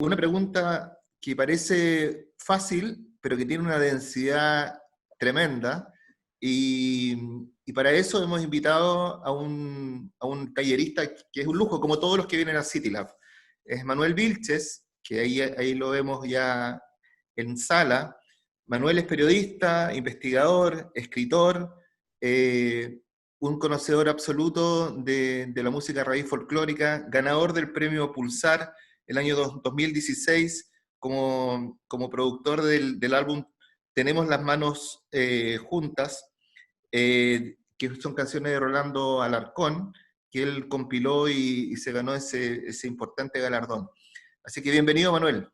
Una pregunta que parece fácil, pero que tiene una densidad tremenda, y, y para eso hemos invitado a un tallerista que es un lujo, como todos los que vienen a CityLab. Es Manuel Vilches, que ahí lo vemos ya en sala. Manuel es periodista, investigador, escritor, eh, un conocedor absoluto de la música raíz folclórica, ganador del premio Pulsar el año 2016 como productor del álbum Tenemos las manos juntas, que son canciones de Rolando Alarcón, que él compiló y se ganó ese importante galardón. Así que bienvenido, Manuel.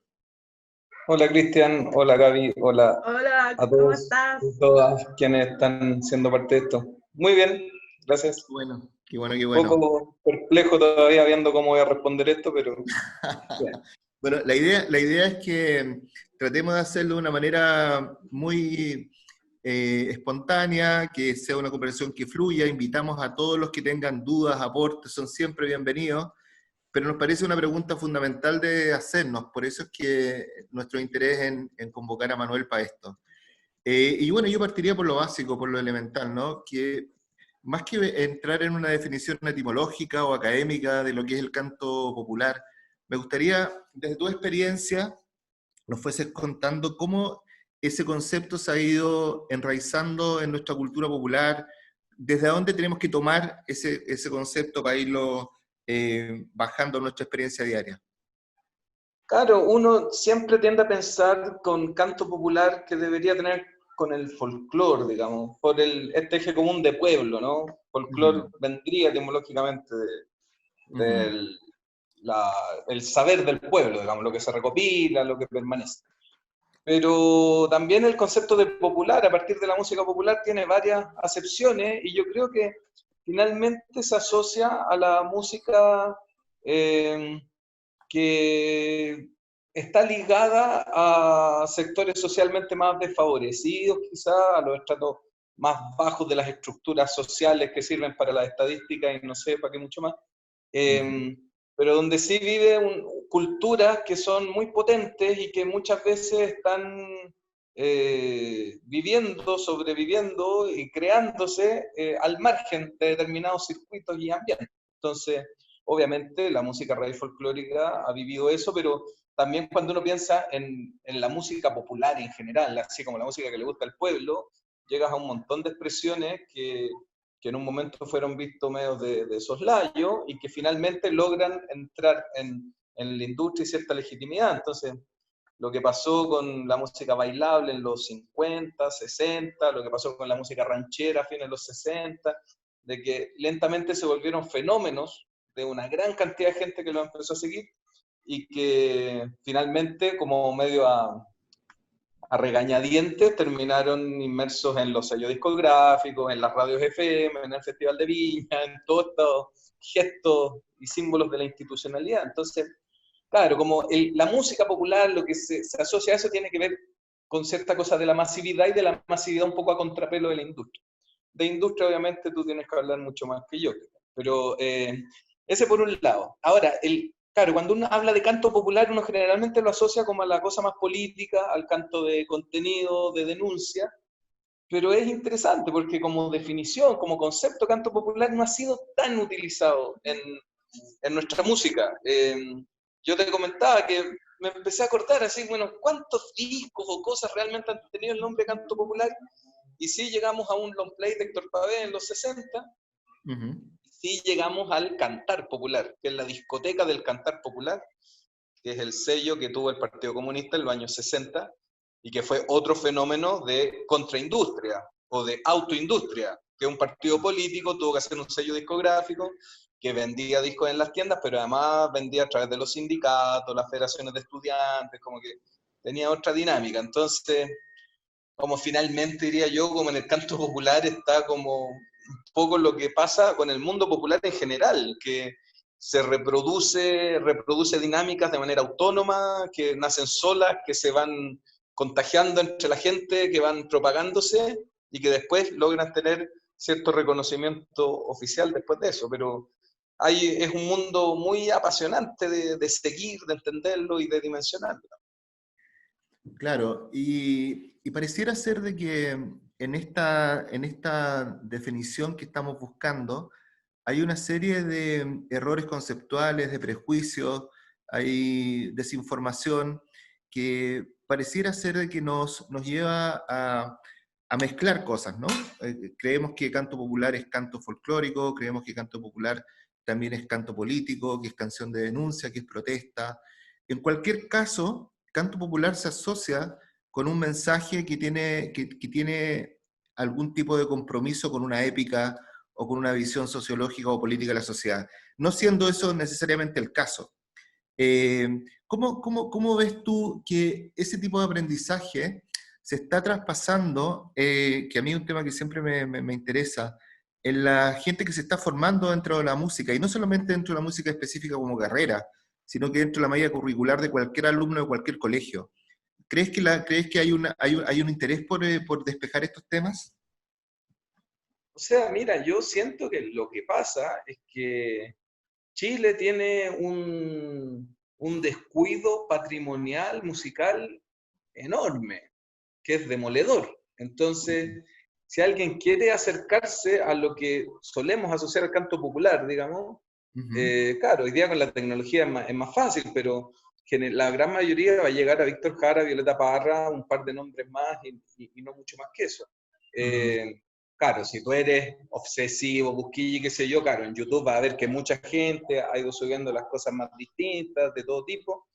Hola Cristian, hola Gaby, hola Hola, a ¿cómo todos estás? y todas quienes están siendo parte de esto. Muy bien, gracias. Bueno, qué bueno, qué Un bueno. poco perplejo todavía viendo cómo voy a responder esto, pero bien. Bueno, la idea es que tratemos de hacerlo de una manera muy espontánea, que sea una conversación que fluya. Invitamos a todos los que tengan dudas, aportes, son siempre bienvenidos, pero nos parece una pregunta fundamental de hacernos, por eso es que nuestro interés en convocar a Manuel para esto. Y bueno, yo partiría por lo básico, por lo elemental, ¿no? Que más que entrar en una definición etimológica o académica de lo que es el canto popular, me gustaría, desde tu experiencia, nos fueses contando cómo ese concepto se ha ido enraizando en nuestra cultura popular, desde dónde tenemos que tomar ese concepto para irlo bajando a nuestra experiencia diaria. Claro, uno siempre tiende a pensar con canto popular que debería tener con el folclore, digamos, por este eje común de pueblo, ¿no? Folclore vendría etimológicamente del el saber del pueblo, digamos, lo que se recopila, lo que permanece. Pero también el concepto de popular, a partir de la música popular, tiene varias acepciones y yo creo que finalmente se asocia a la música que está ligada a sectores socialmente más desfavorecidos, quizás a los estratos más bajos de las estructuras sociales que sirven para las estadísticas y no sé, para qué mucho más. Pero donde sí vive culturas que son muy potentes y que muchas veces están viviendo, sobreviviendo y creándose al margen de determinados circuitos y ambientes. Entonces, obviamente la música raíz folclórica ha vivido eso, pero también cuando uno piensa en la música popular en general, así como la música que le gusta al pueblo, llegas a un montón de expresiones que en un momento fueron vistos medios de soslayo y que finalmente logran entrar en la industria y cierta legitimidad. Entonces, lo que pasó con la música bailable en los 50, 60, lo que pasó con la música ranchera a fines de los 60, de que lentamente se volvieron fenómenos de una gran cantidad de gente que lo empezó a seguir y que finalmente, como medio a regañadientes, terminaron inmersos en los sellos discográficos, en las radios FM, en el Festival de Viña, en todos estos gestos y símbolos de la institucionalidad. Entonces, claro, como la música popular, lo que se asocia a eso tiene que ver con cierta cosa de la masividad y de la masividad un poco a contrapelo de la industria. De industria, obviamente, tú tienes que hablar mucho más que yo, pero ese por un lado. Ahora, claro, cuando uno habla de canto popular, uno generalmente lo asocia como a la cosa más política, al canto de contenido, de denuncia, pero es interesante porque como definición, como concepto, canto popular no ha sido tan utilizado en nuestra música. Yo te comentaba que me empecé a acordar así, bueno, ¿cuántos discos o cosas realmente han tenido el nombre canto popular? Y sí llegamos a un long play de Héctor Pavé en los 60, sí llegamos al cantar popular, que es la discoteca del cantar popular, que es el sello que tuvo el Partido Comunista en los años 60 y que fue otro fenómeno de contraindustria o de autoindustria, que un partido político tuvo que hacer un sello discográfico que vendía discos en las tiendas, pero además vendía a través de los sindicatos, las federaciones de estudiantes, como que tenía otra dinámica. Entonces, como finalmente diría yo, como en el canto popular está como un poco lo que pasa con el mundo popular en general, que se reproduce dinámicas de manera autónoma, que nacen solas, que se van contagiando entre la gente, que van propagándose y que después logran tener cierto reconocimiento oficial después de eso. Pero es un mundo muy apasionante de seguir, de entenderlo y de dimensionarlo. Claro, y pareciera ser de que en esta definición que estamos buscando hay una serie de errores conceptuales, de prejuicios, hay desinformación que pareciera ser de que nos lleva a mezclar cosas, ¿no? Creemos que canto popular es canto folclórico, creemos que canto popular también es canto político, que es canción de denuncia, que es protesta. En cualquier caso, canto popular se asocia con un mensaje que tiene algún tipo de compromiso con una épica o con una visión sociológica o política de la sociedad, no siendo eso necesariamente el caso. ¿Cómo ves tú que ese tipo de aprendizaje se está traspasando, que a mí es un tema que siempre me interesa, en la gente que se está formando dentro de la música, y no solamente dentro de la música específica como carrera, sino que dentro de la malla curricular de cualquier alumno de cualquier colegio? ¿Crees que hay un interés por despejar estos temas? O sea, mira, yo siento que lo que pasa es que Chile tiene un descuido patrimonial musical enorme, que es demoledor. Entonces, si alguien quiere acercarse a lo que solemos asociar al canto popular, digamos, Ujú, claro, hoy día con la tecnología es más fácil, pero la gran mayoría va a llegar a Víctor Jara, Violeta Parra, un par de nombres más y no mucho más que eso. ujú, Eh, claro, si tú eres obsesivo, busquilla, qué sé yo, claro, en YouTube va a ver que mucha gente ha ido subiendo las cosas más distintas, de todo tipo,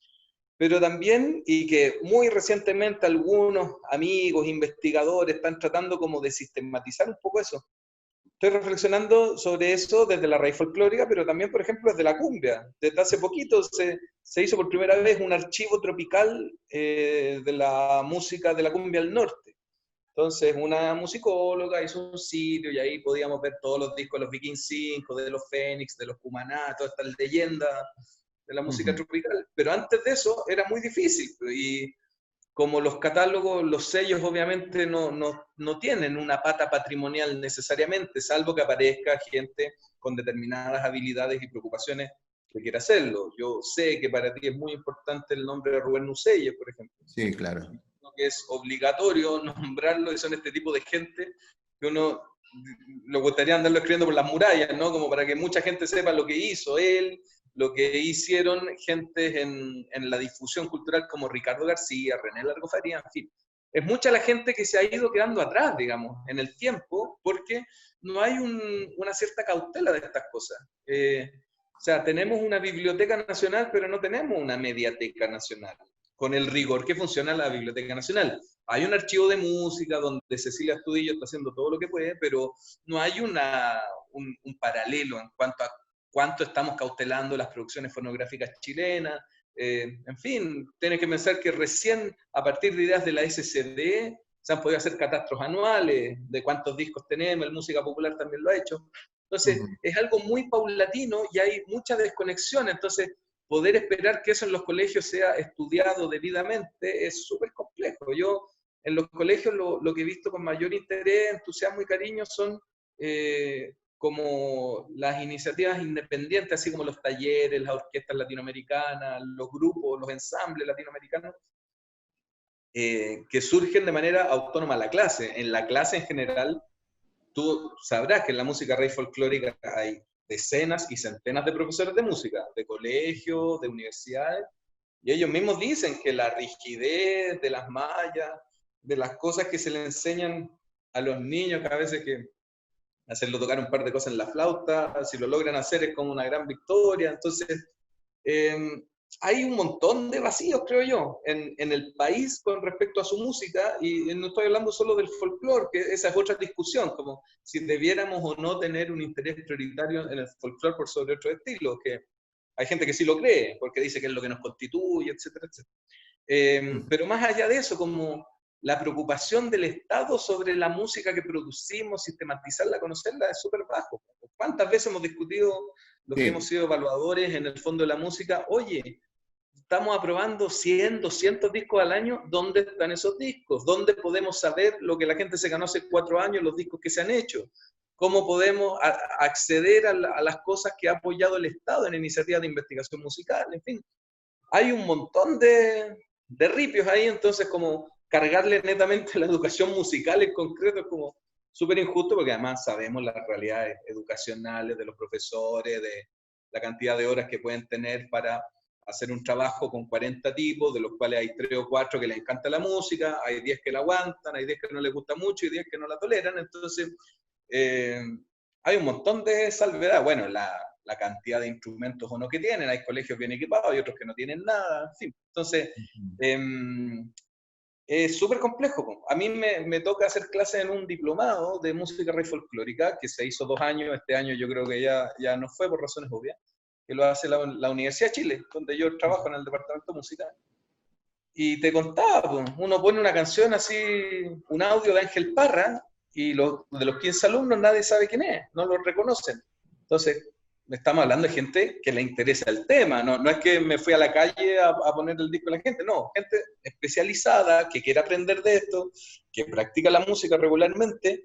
pero también, y que muy recientemente algunos amigos, investigadores, están tratando como de sistematizar un poco eso. Estoy reflexionando sobre eso desde la raíz folclórica, pero también, por ejemplo, desde la cumbia. Desde hace poquito se hizo por primera vez un archivo tropical de la música de la cumbia del norte. Entonces, una musicóloga hizo un sitio y ahí podíamos ver todos los discos de los Viking 5, de los Fénix, de los Cumaná, todas estas leyendas de la música ujú. tropical. Pero antes de eso era muy difícil. Y como los catálogos, los sellos obviamente no tienen una pata patrimonial necesariamente, salvo que aparezca gente con determinadas habilidades y preocupaciones que quiera hacerlo. Yo sé que para ti es muy importante el nombre de Rubén Nucella, por ejemplo, Sí, claro. que es obligatorio nombrarlo, y son este tipo de gente que uno le gustaría andarlo escribiendo por las murallas, ¿no? Como para que mucha gente sepa lo que hizo él, lo que hicieron gentes en la difusión cultural como Ricardo García, René Largo Faría, en fin. Es mucha la gente que se ha ido quedando atrás, digamos, en el tiempo, porque no hay una cierta cautela de estas cosas. O sea, tenemos una biblioteca nacional, pero no tenemos una mediateca nacional con el rigor que funciona la Biblioteca Nacional. Hay un archivo de música donde Cecilia Astudillo está haciendo todo lo que puede, pero no hay un paralelo en cuanto a cuánto estamos cautelando las producciones fonográficas chilenas. En fin, tienes que pensar que recién a partir de ideas de la SCD se han podido hacer catastros anuales de cuántos discos tenemos, el Música Popular también lo ha hecho. Entonces, Ujú. es algo muy paulatino y hay mucha desconexión. Entonces, poder esperar que eso en los colegios sea estudiado debidamente es súper complejo. Yo en los colegios lo que he visto con mayor interés, entusiasmo y cariño son como las iniciativas independientes, así como los talleres, las orquestas latinoamericanas, los grupos, los ensambles latinoamericanos, que surgen de manera autónoma a la clase. En la clase en general, tú sabrás que en la música rey folclórica hay decenas y centenas de profesores de música, de colegios, de universidades, y ellos mismos dicen que la rigidez de las mallas, de las cosas que se le enseñan a los niños, que a veces que hacerlo tocar un par de cosas en la flauta, si lo logran hacer es como una gran victoria. Entonces, eh, hay un montón de vacíos, creo yo, en el país con respecto a su música, y no estoy hablando solo del folclore, que esa es otra discusión, como si debiéramos o no tener un interés prioritario en el folclore por sobre otros estilos, que hay gente que sí lo cree, porque dice que es lo que nos constituye, etcétera, etcétera. Ujú. Pero más allá de eso, como la preocupación del Estado sobre la música que producimos, sistematizarla, conocerla, es súper bajo. ¿Cuántas veces hemos discutido los que hemos Sí, sido evaluadores en el fondo de la música? Oye, estamos aprobando 100, 200 discos al año, ¿dónde están esos discos? ¿Dónde podemos saber lo que la gente se ganó hace 4 años, los discos que se han hecho? cómo podemos acceder a las cosas que ha apoyado el Estado en iniciativas de investigación musical, en fin. Hay un montón de ripios ahí, entonces como cargarle netamente la educación musical en concreto es como súper injusto, porque además sabemos las realidades educacionales de los profesores, de la cantidad de horas que pueden tener para hacer un trabajo con 40 tipos, de los cuales hay 3 o 4 que les encanta la música, hay 10 que la aguantan, hay 10 que no les gusta mucho y 10 que no la toleran, entonces hay un montón de salvedad. Bueno, la cantidad de instrumentos o no que tienen, hay colegios bien equipados y otros que no tienen nada, en fin. Entonces, es súper complejo. A mí me toca hacer clases en un diplomado de música rey folclórica, que se hizo 2 años, este año yo creo que ya no fue por razones obvias, que lo hace la Universidad de Chile, donde yo trabajo en el departamento de música. Y te contaba, uno pone una canción así, un audio de Ángel Parra, y de los 15 alumnos nadie sabe quién es, no lo reconocen. Entonces, estamos hablando de gente que le interesa el tema, no es que me fui a la calle a poner el disco a la gente, no, gente especializada, que quiere aprender de esto, que practica la música regularmente,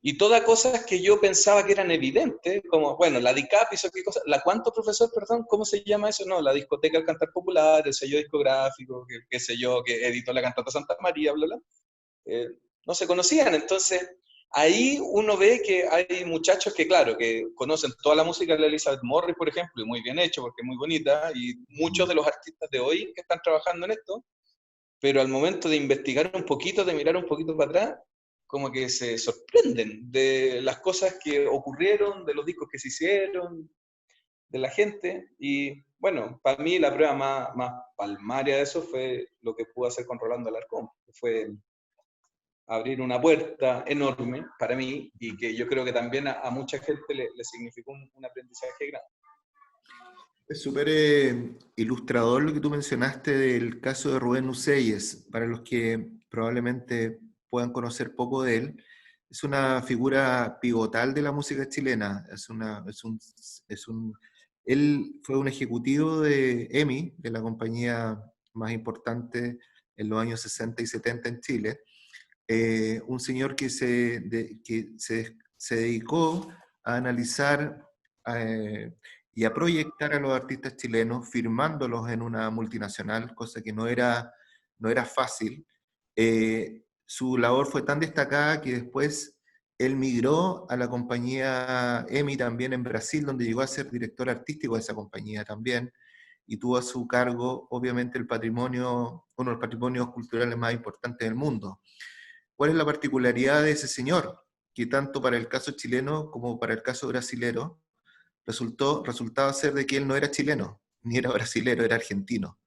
y todas cosas que yo pensaba que eran evidentes, como, bueno, la DICAP hizo qué cosa, la cuánto profesor, perdón, ¿cómo se llama eso? No, la discoteca del Cantar Popular, el sello discográfico, qué sé yo, que editó la cantata Santa María, bla, bla. No se conocían, entonces ahí uno ve que hay muchachos que, claro, que conocen toda la música de Elizabeth Morris, por ejemplo, y muy bien hecho, porque es muy bonita, y muchos de los artistas de hoy que están trabajando en esto, pero al momento de investigar un poquito, de mirar un poquito para atrás, como que se sorprenden de las cosas que ocurrieron, de los discos que se hicieron, de la gente, y bueno, para mí la prueba más palmaria de eso fue lo que pude hacer con Rolando Alarcón, que fue abrir una puerta enorme para mí, y que yo creo que también a mucha gente le significó un aprendizaje grande. Es súper ilustrador lo que tú mencionaste del caso de Rubén Ucelles. Para los que probablemente puedan conocer poco de él, es una figura pivotal de la música chilena. Él fue un ejecutivo de EMI, de la compañía más importante en los años 60 y 70 en Chile. Un señor que se dedicó a analizar y a proyectar a los artistas chilenos, firmándolos en una multinacional, cosa que no era fácil. Su labor fue tan destacada que después él migró a la compañía EMI también en Brasil, donde llegó a ser director artístico de esa compañía también, y tuvo a su cargo, obviamente, uno de los patrimonios culturales más importantes del mundo. ¿Cuál es la particularidad de ese señor? Que tanto para el caso chileno como para el caso brasilero, resultaba ser de que él no era chileno, ni era brasilero, era argentino.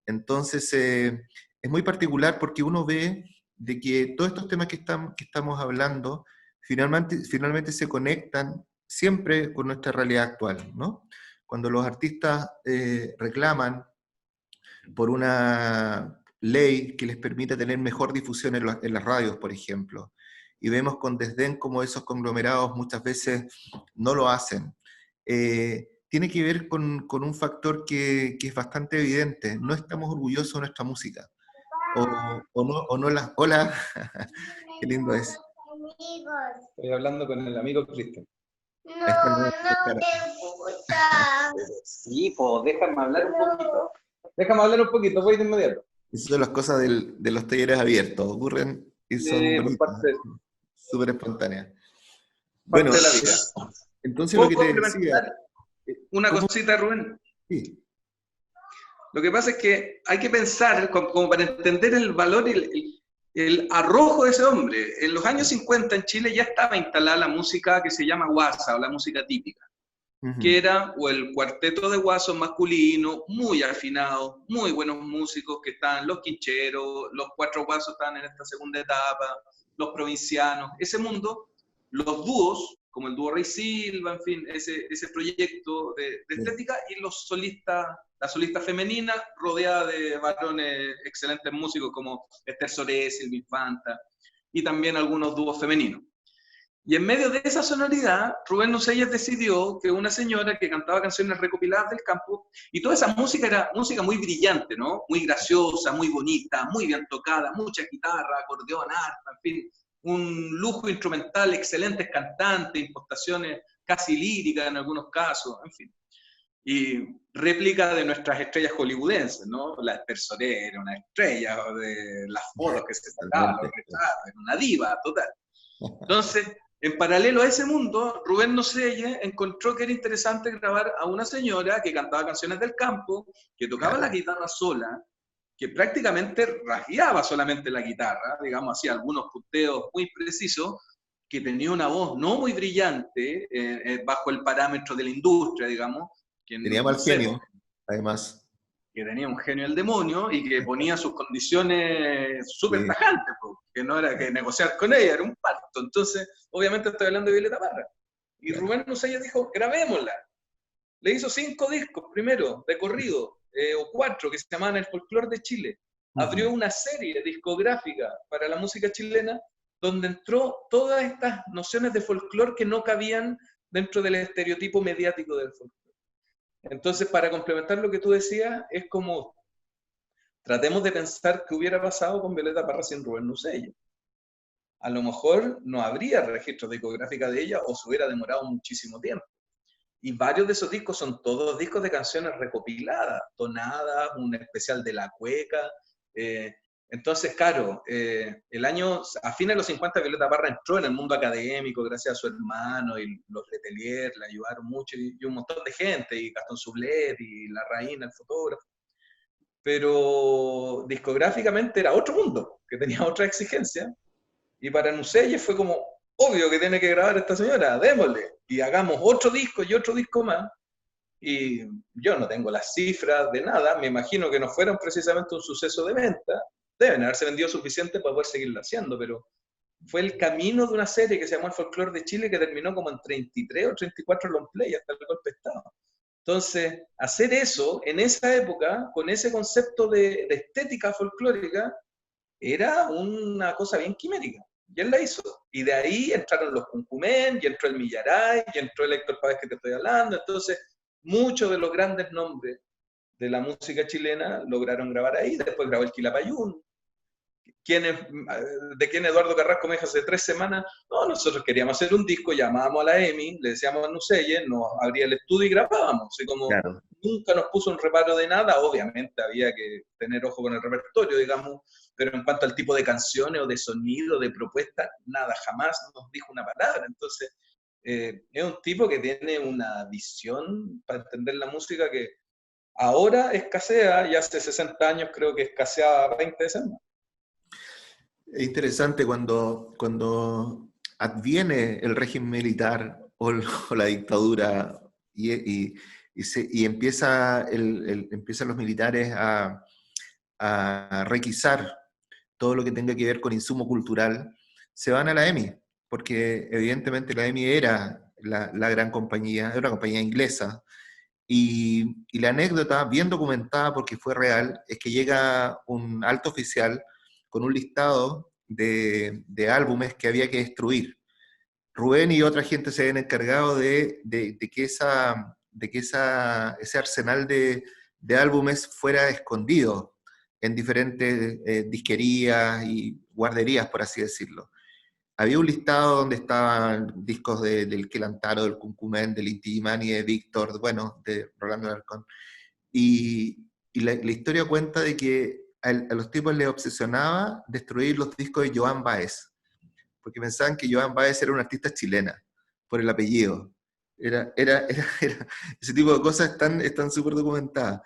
Entonces, es muy particular porque uno ve de que todos estos temas que estamos hablando finalmente se conectan siempre con nuestra realidad actual, ¿no? Cuando los artistas reclaman por una ley que les permita tener mejor difusión en las radios, por ejemplo, y vemos con desdén cómo esos conglomerados muchas veces no lo hacen. Tiene que ver con un factor que es bastante evidente. No estamos orgullosos de nuestra música. O no las... Hola, qué lindo es. Estoy hablando con el amigo Cristian. No te gusta. Sí, pues déjame hablar un poquito. Déjame hablar un poquito, voy de inmediato. Esas son las cosas de los talleres abiertos. Ocurren y son súper espontáneas. Bueno, de la vida. Entonces lo que te decía... Una cosita, Rubén. Sí. Lo que pasa es que hay que pensar, como para entender el valor y el arrojo de ese hombre. En los años 50 en Chile ya estaba instalada la música que se llama guasa, o la música típica, que era o el cuarteto de guasos masculino, muy afinado, muy buenos músicos, que estaban los quincheros, los 4 guasos estaban en esta segunda etapa, los provincianos, ese mundo, los dúos, como el dúo Rey Silva, en fin, ese proyecto de estética, y los solistas, la solista femenina rodeada de varones excelentes músicos como Esther Sores, Silvia Infanta, y también algunos dúos femeninos. Y en medio de esa sonoridad, Rubén Ucelles decidió que una señora que cantaba canciones recopiladas del campo, y toda esa música era música muy brillante, ¿no? Muy graciosa, muy bonita, muy bien tocada, mucha guitarra, acordeón, arpa, en fin, un lujo instrumental, excelentes cantantes, impostaciones casi líricas en algunos casos, en fin. Y réplica de nuestras estrellas hollywoodenses, ¿no? La Esther Soler era una estrella, de las fotos que se sacaban, los retratos, era una diva total. Entonces, en paralelo a ese mundo, Rubén Nocelle encontró que era interesante grabar a una señora que cantaba canciones del campo, que tocaba la guitarra sola, que prácticamente rasgueaba solamente la guitarra, digamos, hacía algunos punteos muy precisos, que tenía una voz no muy brillante, bajo el parámetro de la industria, digamos, que Tenía no mal sé, genio, además. que tenía un genio del demonio y que ponía sus condiciones súper Sí, tajantes, que no era que negociar con ella, era un parto. Entonces, obviamente estoy hablando de Violeta Parra. Y claro. Rubén Nocella dijo, grabémosla. Le hizo 5 discos primero, de corrido, o 4, que se llamaban El Folclor de Chile. Abrió una serie discográfica para la música chilena donde entró todas estas nociones de folclor que no cabían dentro del estereotipo mediático del folclor. Entonces, para complementar lo que tú decías, es como tratemos de pensar qué hubiera pasado con Violeta Parra sin Rubén Nocella. A lo mejor no habría registros discográficos de ella o se hubiera demorado muchísimo tiempo. Y varios de esos discos son todos discos de canciones recopiladas, tonadas, un especial de la cueca. Entonces, claro, a fines de los 50 Violeta Parra entró en el mundo académico gracias a su hermano y los Letelier le ayudaron mucho y un montón de gente, y Gastón Sublet y La Reina, el fotógrafo. Pero discográficamente era otro mundo, que tenía otra exigencia. Y para Nuselle fue como, obvio que tiene que grabar esta señora, démosle. Y hagamos otro disco y otro disco más. Y yo no tengo las cifras de nada, me imagino que no fueron precisamente un suceso de venta. Deben haberse vendido suficiente para poder seguirlo haciendo, pero fue el camino de una serie que se llamó El Folclor de Chile, que terminó como en 33 o 34 long play hasta el golpe de Estado. Entonces, hacer eso en esa época, con ese concepto de estética folclórica, era una cosa bien quimérica. Y él la hizo. Y de ahí entraron los Cuncumén, y entró el Millaray, y entró el Héctor Páez que te estoy hablando. Entonces, muchos de los grandes nombres de la música chilena lograron grabar ahí. Después grabó el Quilapayún. ¿De quién Eduardo Carrasco me dijo hace 3 semanas? No, nosotros queríamos hacer un disco, llamábamos a la EMI, le decíamos a Nuselle, nos abría el estudio y grabábamos. Así como Claro. nunca nos puso un reparo de nada, obviamente había que tener ojo con el repertorio, digamos, pero en cuanto al tipo de canciones o de sonido, de propuesta, nada, jamás nos dijo una palabra. Entonces, es un tipo que tiene una visión para entender la música que ahora escasea, y hace 60 años creo que escaseaba 20 veces más. Es interesante cuando adviene el régimen militar o la dictadura y empiezan los militares a requisar todo lo que tenga que ver con insumo cultural, se van a la EMI, porque evidentemente la EMI era la gran compañía, era una compañía inglesa, y la anécdota, bien documentada porque fue real, es que llega un alto oficial con un listado de álbumes que había que destruir. Rubén y otra gente se habían encargado de que ese arsenal de álbumes fuera escondido en diferentes disquerías y guarderías, por así decirlo. Había un listado donde estaban discos del Quelantaro, del Cuncumén, del Inti Illimani, de Víctor, bueno, de Rolando Alarcón. Y la historia cuenta de que a los tipos les obsesionaba destruir los discos de Joan Baez, porque pensaban que Joan Baez era una artista chilena, por el apellido. Ese tipo de cosas están súper documentadas.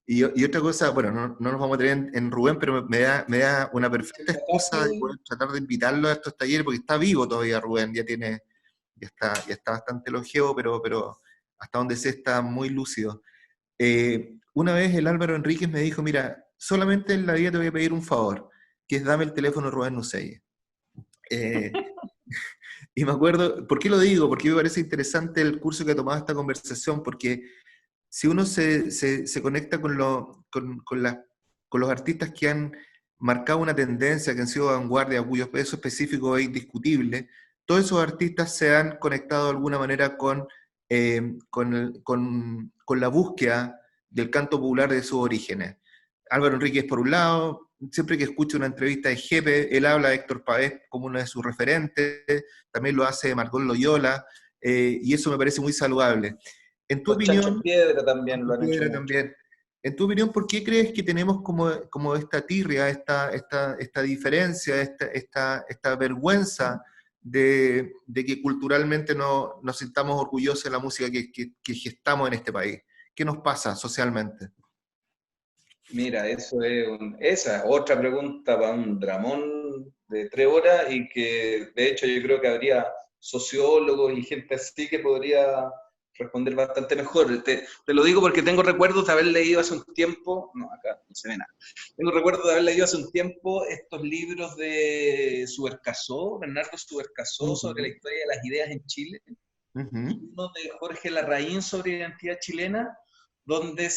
Y otra cosa, bueno, no nos vamos a tener en Rubén, pero me da una perfecta excusa de poder tratar de invitarlo a estos talleres, porque está vivo todavía Rubén, ya está bastante longevo, pero hasta donde sé está muy lúcido. Una vez el Álvaro Enríquez me dijo, mira, solamente en la vida te voy a pedir un favor, que es dame el teléfono de Rubén Nocelle. Eh, y me acuerdo, ¿por qué lo digo? Porque me parece interesante el curso que ha tomado esta conversación, porque si uno se conecta con los artistas que han marcado una tendencia, que han sido vanguardia, cuyo peso específico es indiscutible, todos esos artistas se han conectado de alguna manera con la búsqueda del canto popular de sus orígenes. Álvaro Enríquez por un lado, siempre que escucho una entrevista de Jepe, él habla de Héctor Pavés como uno de sus referentes, también lo hace Margot Loyola, y eso me parece muy saludable. En tu Los Chancho opinión, Piedra también lo han hecho Piedra mucho. también, en tu opinión, ¿por qué crees que tenemos como esta tirria, esta diferencia, esta vergüenza de que culturalmente no nos sintamos orgullosos de la música que gestamos en este país? ¿Qué nos pasa socialmente? Mira, esa es otra pregunta para un dramón de 3 horas y que de hecho yo creo que habría sociólogos y gente así que podría responder bastante mejor. Te lo digo porque tengo recuerdos de haber leído hace un tiempo, no, acá no se ve nada, tengo recuerdos de haber leído hace un tiempo estos libros de Subercasó, Bernardo Subercasó, sobre la Ujú, historia de las ideas en Chile, y ujú, uno de Jorge Larraín sobre identidad chilena, donde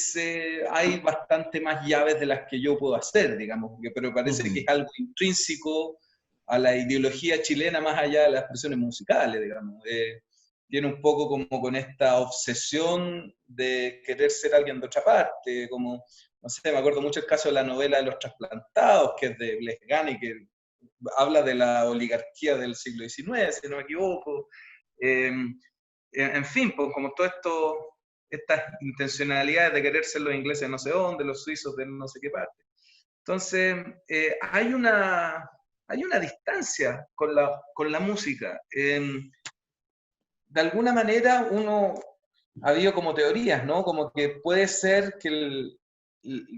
hay bastante más llaves de las que yo puedo hacer, digamos, pero parece que ujú. es algo intrínseco a la ideología chilena más allá de las expresiones musicales, digamos. Tiene un poco como con esta obsesión de querer ser alguien de otra parte, como, no sé, me acuerdo mucho el caso de la novela de Los Trasplantados, que es de Blest Gani, que habla de la oligarquía del siglo XIX, si no me equivoco. Eh, en fin, pues como todo esto, estas intencionalidades de querer ser los ingleses de no sé dónde, los suizos de no sé qué parte. Entonces, hay una distancia con la música. De alguna manera uno ha habido como teorías, ¿no? Como que puede ser que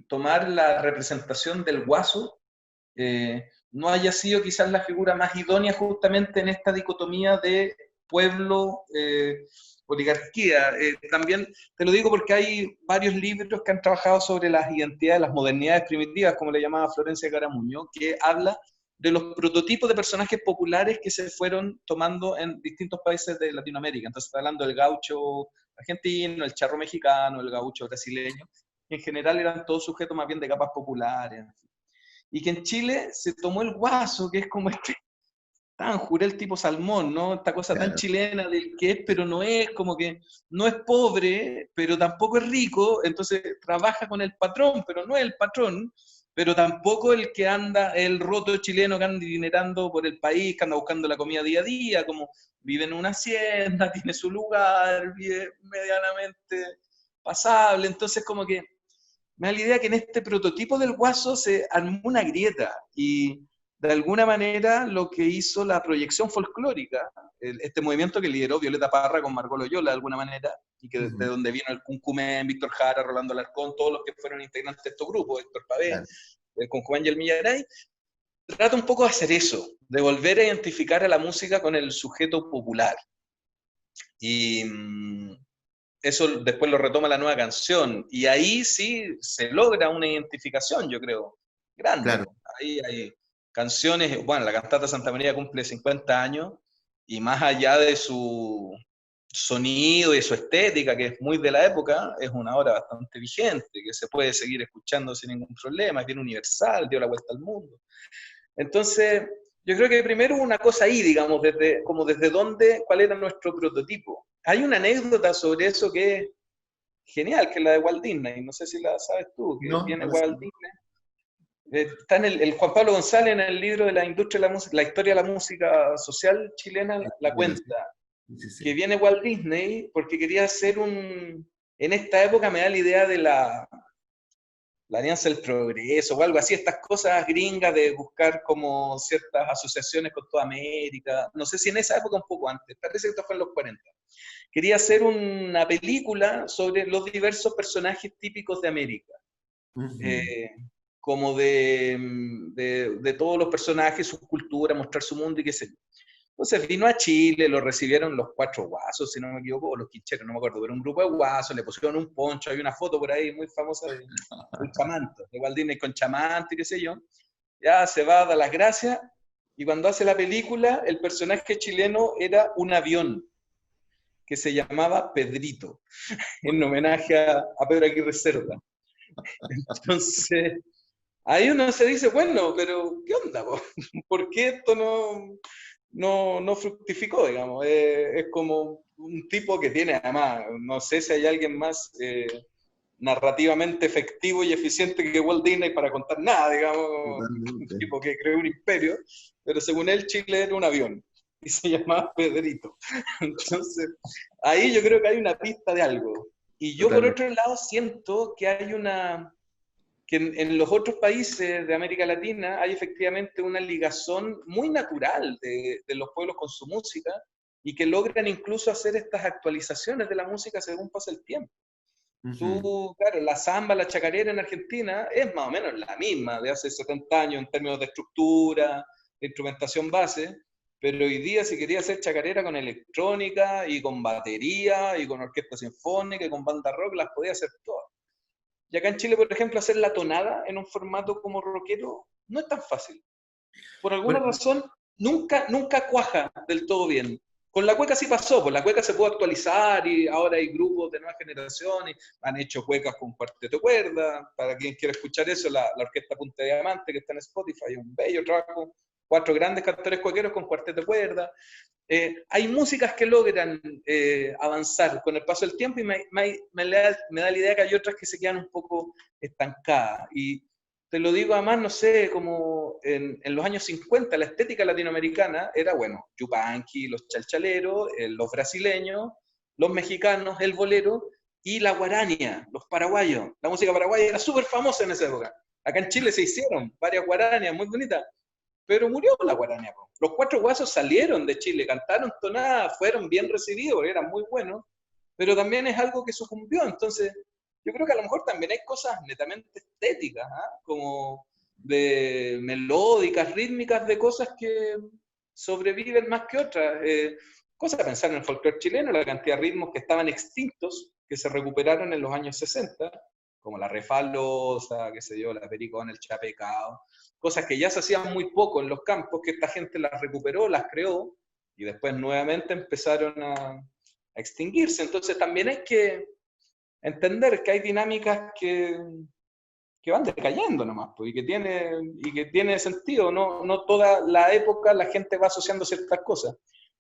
tomar la representación del guaso no haya sido quizás la figura más idónea justamente en esta dicotomía de pueblo, oligarquía. También te lo digo porque hay varios libros que han trabajado sobre las identidades, las modernidades primitivas, como le llamaba Florencia Caramuño, que habla de los prototipos de personajes populares que se fueron tomando en distintos países de Latinoamérica. Entonces está hablando del gaucho argentino, el charro mexicano, el gaucho brasileño, que en general eran todos sujetos más bien de capas populares. Y que en Chile se tomó el guaso, que es como este tan jurel tipo salmón, ¿no? Esta cosa tan Claro, chilena del que es, pero no es, como que no es pobre, pero tampoco es rico, entonces trabaja con el patrón, pero no es el patrón, pero tampoco el que anda, el roto chileno que anda dinerando por el país, que anda buscando la comida día a día, como vive en una hacienda, tiene su lugar, vive medianamente pasable, entonces como que me da la idea que en este prototipo del guaso se armó una grieta y de alguna manera lo que hizo la proyección folclórica, este movimiento que lideró Violeta Parra con Margot Loyola de alguna manera, y que de ujú, donde vino el Cuncumén, Víctor Jara, Rolando Alarcón, todos los que fueron integrantes de estos grupos, Héctor Pavé, claro. el Cuncumén y el Millaray, trata un poco de hacer eso, de volver a identificar a la música con el sujeto popular. Y eso después lo retoma la nueva canción, y ahí sí se logra una identificación, yo creo, grande. Claro. Ahí hay canciones, bueno, la cantata Santa María cumple 50 años, y más allá de su sonido y su estética, que es muy de la época, es una obra bastante vigente, que se puede seguir escuchando sin ningún problema, es bien universal, dio la vuelta al mundo. Entonces, yo creo que primero una cosa ahí, digamos, desde dónde, cuál era nuestro prototipo. Hay una anécdota sobre eso que es genial, que es la de Walt Disney, no sé si la sabes tú, que No, viene no lo sé. Walt Disney. Está en el Juan Pablo González en el libro de la industria de la música, la historia de la música social chilena, la Bueno, sí, cuenta, sí, sí. que viene Walt Disney porque quería hacer en esta época me da la idea de la Alianza del Progreso o algo así, estas cosas gringas de buscar como ciertas asociaciones con toda América, no sé si en esa época un poco antes, parece que esto fue en los 40. Quería hacer una película sobre los diversos personajes típicos de América, Ujú. eh, como de todos los personajes, su cultura, mostrar su mundo y qué sé yo. Entonces vino a Chile, lo recibieron los cuatro guasos, si no me equivoco, o los quicheros, no me acuerdo, pero un grupo de guasos, le pusieron un poncho, hay una foto por ahí muy famosa del chamanto, de Walt Disney con chamanto y qué sé yo. Ya se va a dar las gracias, y cuando hace la película, el personaje chileno era un avión que se llamaba Pedrito, en homenaje a Pedro Aguirre Cerda. Entonces, ahí uno se dice, bueno, pero ¿qué onda, po? ¿Por qué esto no fructificó, digamos? Es como un tipo que tiene, además, no sé si hay alguien más narrativamente efectivo y eficiente que Walt Disney para contar nada, digamos, un Totalmente. tipo que creó un imperio, pero según él Chile era un avión y se llamaba Pedrito. Entonces, ahí yo creo que hay una pista de algo. Y yo por Totalmente. otro lado siento que hay que en los otros países de América Latina hay efectivamente una ligazón muy natural de los pueblos con su música y que logran incluso hacer estas actualizaciones de la música según pasa el tiempo. Ujú. Tú, claro, la samba, la chacarera en Argentina es más o menos la misma de hace 70 años en términos de estructura, de instrumentación base, pero hoy día si querías hacer chacarera con electrónica y con batería y con orquesta sinfónica y con banda rock, las podías hacer todas. Y acá en Chile, por ejemplo, hacer la tonada en un formato como rockero no es tan fácil. Por alguna Bueno, razón, nunca cuaja del todo bien. Con la cueca sí pasó, pues la cueca se pudo actualizar y ahora hay grupos de nueva generación y han hecho cuecas con cuarteto de cuerda. Para quien quiera escuchar eso, la Orquesta Punta de Diamante, que está en Spotify, es un bello trabajo. 4 grandes cantores cuequeros con cuarteto de cuerda. Hay músicas que logran avanzar con el paso del tiempo y me da la idea que hay otras que se quedan un poco estancadas. Y te lo digo además, no sé, como en los años 50 la estética latinoamericana era, bueno, Yupanqui, los chalchaleros, los brasileños, los mexicanos, el bolero y la guarania, los paraguayos. La música paraguaya era súper famosa en esa época. Acá en Chile se hicieron varias guaranias muy bonitas, pero murió la guarania. Po. Los cuatro guasos salieron de Chile, cantaron tonadas, fueron bien recibidos, eran muy buenos, pero también es algo que sucumbió. Entonces, yo creo que a lo mejor también hay cosas netamente estéticas, ¿eh? Como de melódicas, rítmicas, de cosas que sobreviven más que otras. Cosa de pensar en el folclore chileno, la cantidad de ritmos que estaban extintos, que se recuperaron en los años 60, como la refalosa, qué sé yo, la pericona, el chapecao, cosas que ya se hacían muy poco en los campos, que esta gente las recuperó, las creó, y después nuevamente empezaron a extinguirse. Entonces también hay que entender que hay dinámicas que van decayendo nomás, pues, y que tiene sentido, no toda la época la gente va asociando ciertas cosas.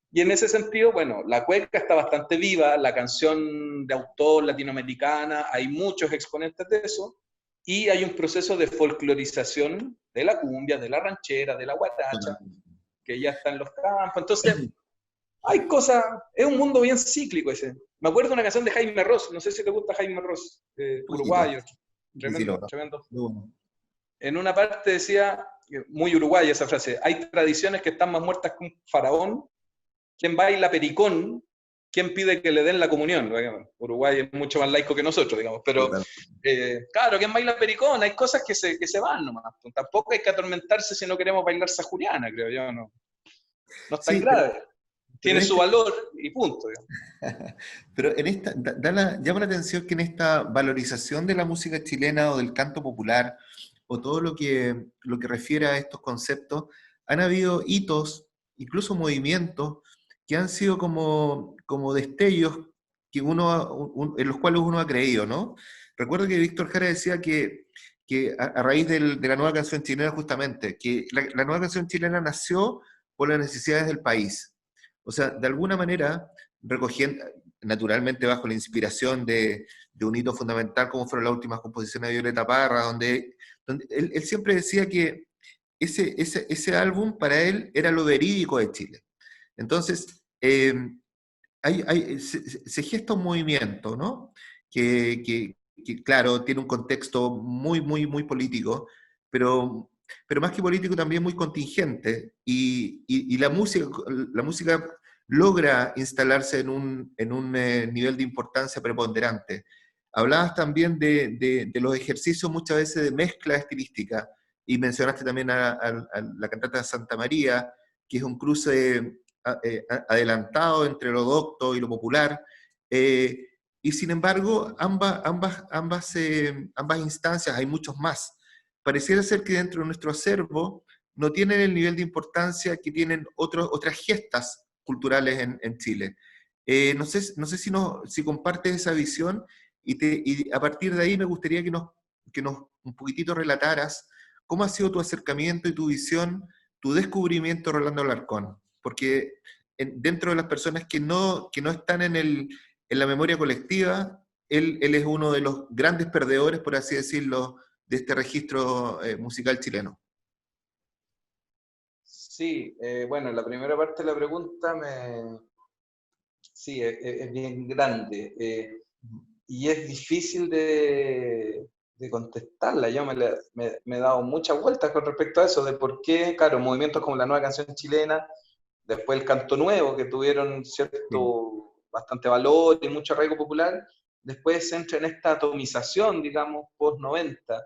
Y en ese sentido, bueno, la cueca está bastante viva, la canción de autor latinoamericana, hay muchos exponentes de eso, y hay un proceso de folclorización de la cumbia, de la ranchera, de la guaracha, totalmente. que ya está en los campos. Entonces, hay cosas, es un mundo bien cíclico ese. Me acuerdo de una canción de Jaime Ross, no sé si te gusta Jaime Ross, Poquito. uruguayo, Sí, sí, tremendo, tremendo. muy bueno. En una parte decía, muy uruguaya esa frase, hay tradiciones que están más muertas que un faraón. ¿Quién baila pericón? ¿Quién pide que le den la comunión? Uruguay es mucho más laico que nosotros, digamos, pero Total. claro, ¿quién baila pericón? Hay cosas que se van nomás. Tampoco hay que atormentarse si no queremos bailar sajuriana, creo yo, no es tan Sí, pero, grave. pero en Tiene su este, valor y punto. Digamos. pero en esta, llama la atención que en esta valorización de la música chilena o del canto popular, o todo lo que refiere a estos conceptos, han habido hitos, incluso movimientos, que han sido como destellos que en los cuales uno ha creído, ¿no? Recuerdo que Víctor Jara decía que a raíz de la nueva canción chilena, justamente, que la nueva canción chilena nació por las necesidades del país. O sea, de alguna manera, recogiendo, naturalmente bajo la inspiración de un hito fundamental como fueron las últimas composiciones de Violeta Parra, donde él siempre decía que ese álbum para él era lo verídico de Chile. Entonces, se gesta un movimiento, ¿no? Que, claro, tiene un contexto muy, muy, muy político, pero más que político también muy contingente, y la música logra instalarse en un nivel de importancia preponderante. Hablabas también de los ejercicios muchas veces de mezcla estilística, y mencionaste también a la cantata de Santa María, que es un cruce adelantado entre lo docto y lo popular, y sin embargo, ambas instancias, hay muchos más. Pareciera ser que dentro de nuestro acervo no tienen el nivel de importancia que tienen otras gestas culturales en Chile. No sé si compartes esa visión, y a partir de ahí me gustaría que nos un poquitito relataras cómo ha sido tu acercamiento y tu visión, tu descubrimiento, Rolando Alarcón, porque dentro de las personas que no están en la memoria colectiva, él es uno de los grandes perdedores, por así decirlo, de este registro musical chileno. Sí, bueno, la primera parte de la pregunta sí, es bien grande y es difícil de contestarla. Yo me he dado muchas vueltas con respecto a eso, de por qué, claro, movimientos como la Nueva Canción Chilena, después el Canto Nuevo, que tuvieron Sí. cierto, bastante valor y mucho arraigo popular, después se entra en esta atomización, digamos, post-90,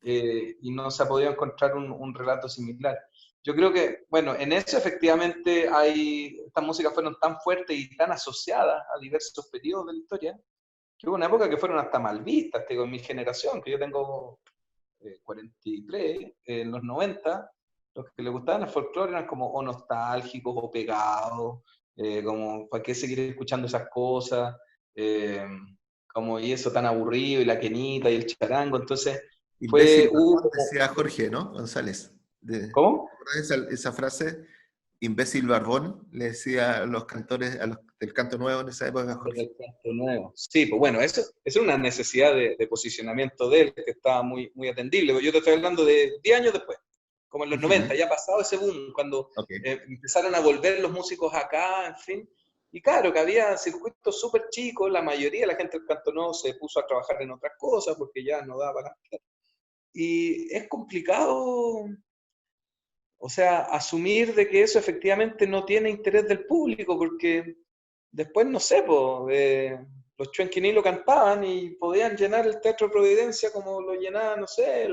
y no se ha podido encontrar un relato similar. Yo creo que, bueno, en eso efectivamente estas músicas fueron tan fuertes y tan asociadas a diversos periodos de la historia, que hubo una época que fueron hasta mal vistas, digo, en mi generación, que yo tengo 43, en los 90, los que les gustaban el folclore eran como o nostálgicos o pegados, como, ¿para qué seguir escuchando esas cosas? Eh, como, y eso tan aburrido, y la quenita y el charango, entonces Imbécil hubo barbón, como, decía Jorge, ¿no? González. ¿cómo? Esa frase, imbécil barbón, le decía a los cantores del canto nuevo en esa época, Los Jorge. del Canto Nuevo. Sí, pues bueno, eso es una necesidad de posicionamiento de él que estaba muy, muy atendible. Yo te estoy hablando de 10 años después, como en los Ujú. 90, ya ha pasado ese boom, cuando Ok. empezaron a volver los músicos acá, en fin. Y claro, que había circuitos súper chicos, la mayoría de la gente del Canto Nuevo se puso a trabajar en otras cosas porque ya no daba para cantar. Y es complicado, o sea, asumir de que eso efectivamente no tiene interés del público, porque después, no sé, los Chuenquiní lo cantaban y podían llenar el Teatro Providencia como lo llenaban, no sé,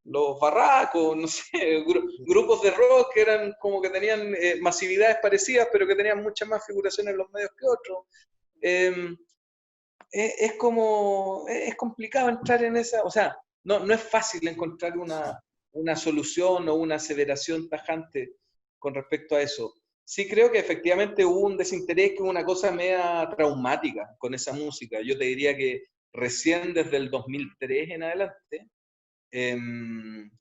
los Barracos, no sé, grupos de rock que eran como que tenían masividades parecidas, pero que tenían muchas más figuraciones en los medios que otros. Eh, es como, es complicado entrar en esa, o sea, no es fácil encontrar una solución o una aseveración tajante con respecto a eso. Sí creo que efectivamente hubo un desinterés, que hubo una cosa media traumática con esa música. Yo te diría que recién desde el 2003 en adelante, em,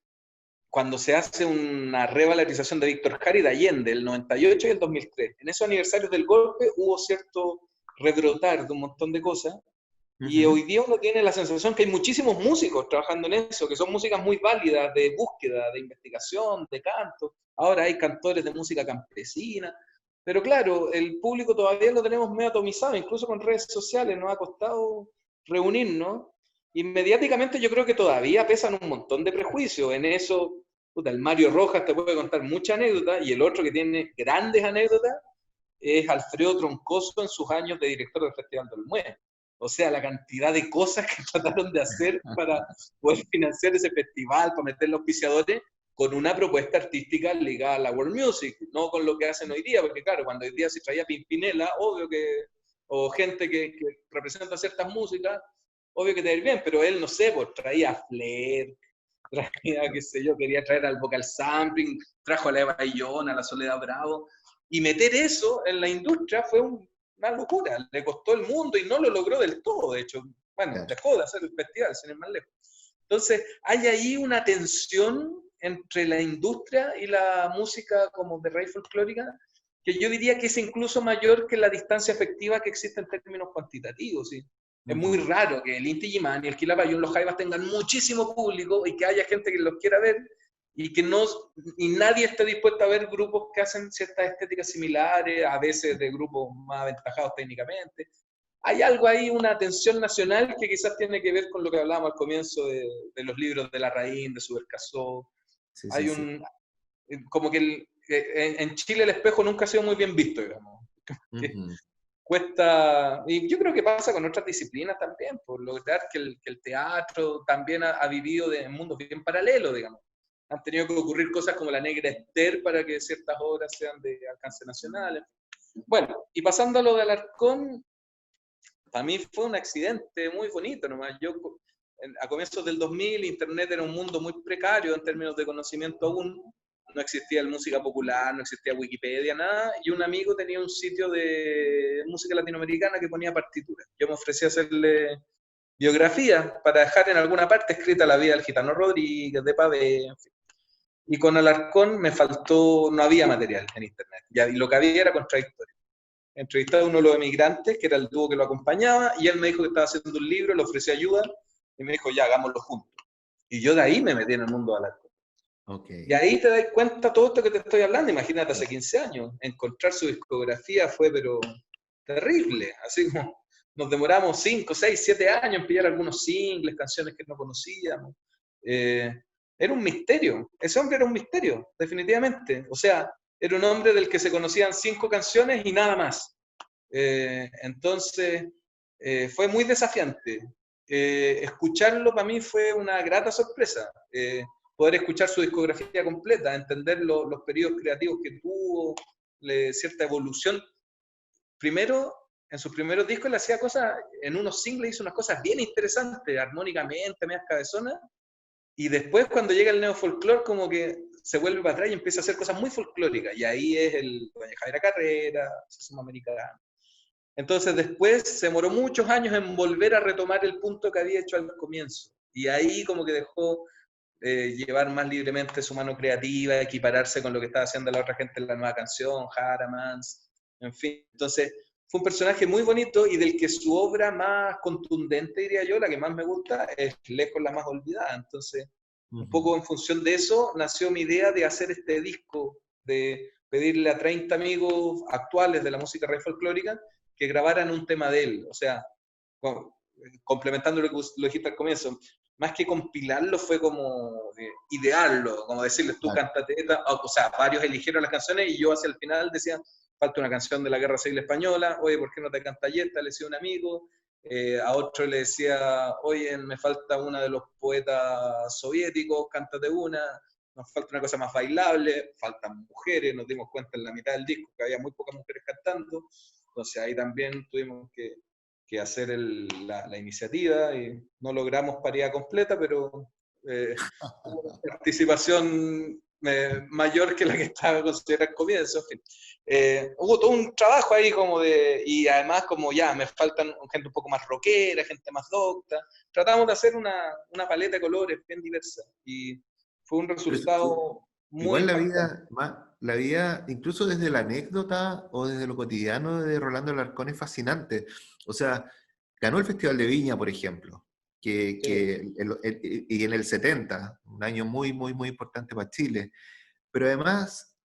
cuando se hace una revalorización de Víctor Jara y de Allende, el 98 y el 2003. En esos aniversarios del golpe hubo cierto rebrotar de un montón de cosas, y Ujú. hoy día uno tiene la sensación que hay muchísimos músicos trabajando en eso, que son músicas muy válidas de búsqueda, de investigación, de canto. Ahora hay cantores de música campesina. Pero claro, el público todavía lo tenemos medio atomizado, incluso con redes sociales nos ha costado reunirnos. Y mediáticamente yo creo que todavía pesan un montón de prejuicios. En eso, puta, el Mario Rojas te puede contar muchas anécdotas, y el otro que tiene grandes anécdotas es Alfredo Troncoso en sus años de director del Festival del Muelle. O sea, la cantidad de cosas que trataron de hacer para poder financiar ese festival, para meter los auspiciadores, con una propuesta artística ligada a la world music, no con lo que hacen hoy día, porque claro, cuando hoy día se traía Pimpinela, obvio que, o gente que representa ciertas músicas, obvio que te va a ir bien, pero él, no sé, pues traía a Flair, traía, qué sé yo, quería traer al vocal sampling, trajo a la Eva Illón, a la Soledad Bravo, y meter eso en la industria fue una locura, le costó el mundo y no lo logró del todo, de hecho. Bueno, Claro. dejó de hacer el festival, sin ir más lejos. Entonces, hay ahí una tensión entre la industria y la música como de raíz folclórica, que yo diría que es incluso mayor que la distancia efectiva que existe en términos cuantitativos. ¿Sí? Es muy Ujú. raro que el Inti Illimani y el Quilapayún, los Jaivas tengan muchísimo público y que haya gente que los quiera ver, y que no, y nadie esté dispuesto a ver grupos que hacen ciertas estéticas similares, a veces de grupos más aventajados técnicamente. Hay algo ahí, una tensión nacional que quizás tiene que ver con lo que hablábamos al comienzo de los libros de Larraín, de Subercasó. Sí, sí, Hay sí. como que en Chile el espejo nunca ha sido muy bien visto, digamos. Que Ujú. cuesta, y yo creo que pasa con otras disciplinas también, por lograr que el teatro también ha vivido en mundos bien paralelos, digamos. Han tenido que ocurrir cosas como la Negra Esther para que ciertas obras sean de alcance nacional. Bueno, y pasando a lo de Alarcón, para mí fue un accidente muy bonito nomás. Yo, a comienzos del 2000, Internet era un mundo muy precario en términos de conocimiento aún. No existía el música popular, no existía Wikipedia, nada. Y un amigo tenía un sitio de música latinoamericana que ponía partituras. Yo me ofrecí a hacerle biografía para dejar en alguna parte escrita la vida del Gitano Rodríguez, de Pavé, en fin. Y con Alarcón me faltó, no había material en Internet. Ya, y lo que había era contradictorio. entrevisté a uno de los emigrantes, que era el dúo que lo acompañaba, y él me dijo que estaba haciendo un libro, le ofrecí ayuda, y me dijo, ya, hagámoslo juntos. Y yo de ahí me metí en el mundo de Alarcón. Ok. Y ahí te das cuenta todo esto que te estoy hablando, imagínate, hace 15 años, encontrar su discografía fue, pero terrible, así como nos demoramos 5, 6, 7 años en pillar algunos singles, canciones que no conocíamos. Eh, Era un misterio, ese hombre era un misterio, definitivamente. O sea, era un hombre del que se conocían 5 canciones y nada más. Entonces, fue muy desafiante. Escucharlo para mí fue una grata sorpresa. Poder escuchar su discografía completa, entender los periodos creativos que tuvo, cierta evolución. Primero, en sus primeros discos él hacía cosas, en unos singles hizo unas cosas bien interesantes, armónicamente, medias cabezonas, y después cuando llega el neofolclore como que se vuelve para atrás y empieza a hacer cosas muy folclóricas, y ahí es el Doña Javiera Carrera, se suma americano. Entonces después se demoró muchos años en volver a retomar el punto que había hecho al comienzo, y ahí como que dejó llevar más libremente su mano creativa, equipararse con lo que estaba haciendo la otra gente en la nueva canción, Jaramans, en fin. Entonces, fue un personaje muy bonito y del que su obra más contundente, diría yo, la que más me gusta, es lejos la más olvidada. Entonces, un poco en función de eso, nació mi idea de hacer este disco, de pedirle a 30 amigos actuales de la música rey folclórica que grabaran un tema de él. O sea, complementando lo que lo dijiste al comienzo, más que compilarlo fue como idearlo, como decirles tú cántate esta, o sea, varios eligieron las canciones y yo hacia el final decía, falta una canción de la Guerra Civil Española, oye, ¿por qué no te canta esta? Le decía un amigo, a otro le decía, oye, me falta una de los poetas soviéticos, cántate una, nos falta una cosa más bailable, faltan mujeres, nos dimos cuenta en la mitad del disco que había muy pocas mujeres cantando, entonces ahí también tuvimos que hacer la iniciativa y no logramos paridad completa, pero hubo una participación mayor que la que estaba considerada al comienzo. En fin. Hubo todo un trabajo ahí como y además como ya, me faltan gente un poco más rockera, gente más docta. Tratamos de hacer una paleta de colores bien diversa y fue un resultado muy igual impactante. la vida, incluso desde la anécdota o desde lo cotidiano de Rolando Alarcón es fascinante. O sea, ganó el Festival de Viña, por ejemplo, Sí, y en el 70, un año muy, muy, muy importante para Chile. Pero además,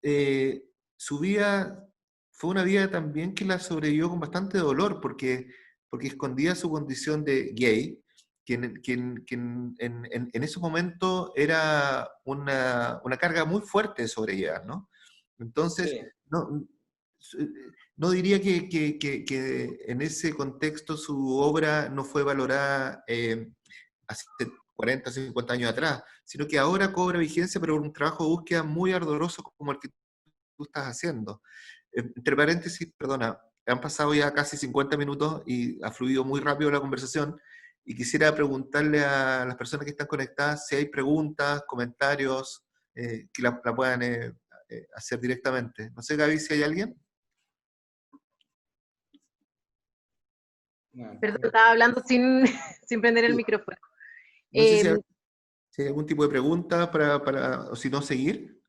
su vida fue una vida también que la sobrevivió con bastante dolor, porque escondía su condición de gay, que en ese momento era una carga muy fuerte de sobrellevar, ¿no? Entonces, sí, no, no diría que en ese contexto su obra no fue valorada hace 40, 50 años atrás, sino que ahora cobra vigencia, pero por un trabajo de búsqueda muy ardoroso como el que tú estás haciendo. Entre paréntesis, perdona, han pasado ya casi 50 minutos y ha fluido muy rápido la conversación y quisiera preguntarle a las personas que están conectadas si hay preguntas, comentarios que la puedan hacer directamente. No sé, Gaby, si hay alguien. no, Perdón, estaba hablando sin, sin prender el Sí. micrófono. No sé si Eh, hay, si hay algún tipo de pregunta o si no, seguir.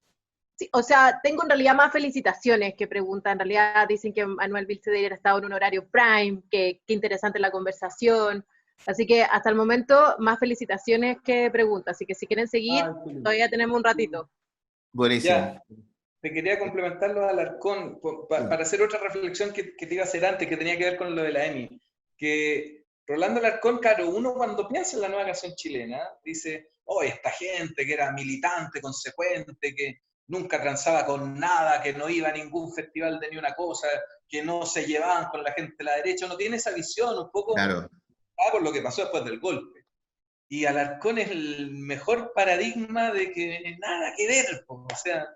sí, o sea, tengo en realidad más felicitaciones que preguntas. En realidad dicen que Manuel Bilseder ha estado en un horario prime, que interesante la conversación. Así que hasta el momento más felicitaciones que preguntas. Así que si quieren seguir, ay, qué lindo. todavía tenemos un ratito. Buenísimo. Ya, te quería complementar lo de Alarcón, para hacer otra reflexión que te iba a hacer antes, que tenía que ver con lo de la EMI. Que Rolando Alarcón, claro, uno cuando piensa en la nueva canción chilena, dice, oh, esta gente que era militante, consecuente, que nunca transaba con nada, que no iba a ningún festival de ni una cosa, que no se llevaban con la gente de la derecha, uno tiene esa visión un poco Claro. por lo que pasó después del golpe. Y Alarcón es el mejor paradigma de que nada que ver, po. O sea,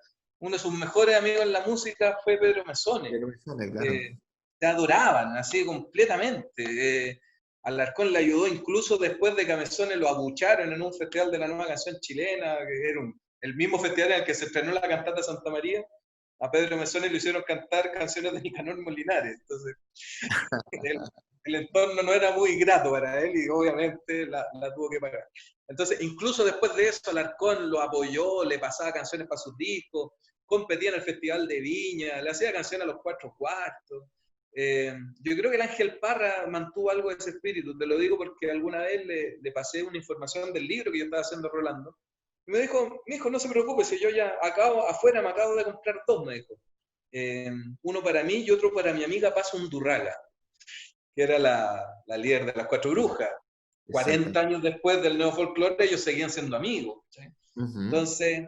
uno de sus mejores amigos en la música fue Pedro Mesone. Pero me suena, claro. Eh, Se adoraban, así completamente. Alarcón le ayudó incluso después de que a Mesone lo abucharon en un festival de la nueva canción chilena, que era el mismo festival en el que se estrenó la cantata Santa María. A Pedro Mesone le hicieron cantar canciones de Nicanor Molinares. Entonces, el entorno no era muy grato para él y obviamente la tuvo que pagar. Entonces, incluso después de eso, Alarcón lo apoyó, le pasaba canciones para sus discos, competía en el Festival de Viña, le hacía canciones a los 4 cuartos. Yo creo que el Ángel Parra mantuvo algo de ese espíritu. Te lo digo porque alguna vez le pasé una información del libro que yo estaba haciendo Rolando. Y me dijo, mijo, no se preocupe, si yo ya afuera me acabo de comprar dos, me dijo. Uno para mí y otro para mi amiga Paz Undurraga, que era la líder de las Cuatro Brujas. 40 años después del neofolclore, ellos seguían siendo amigos. ¿Sí? Entonces,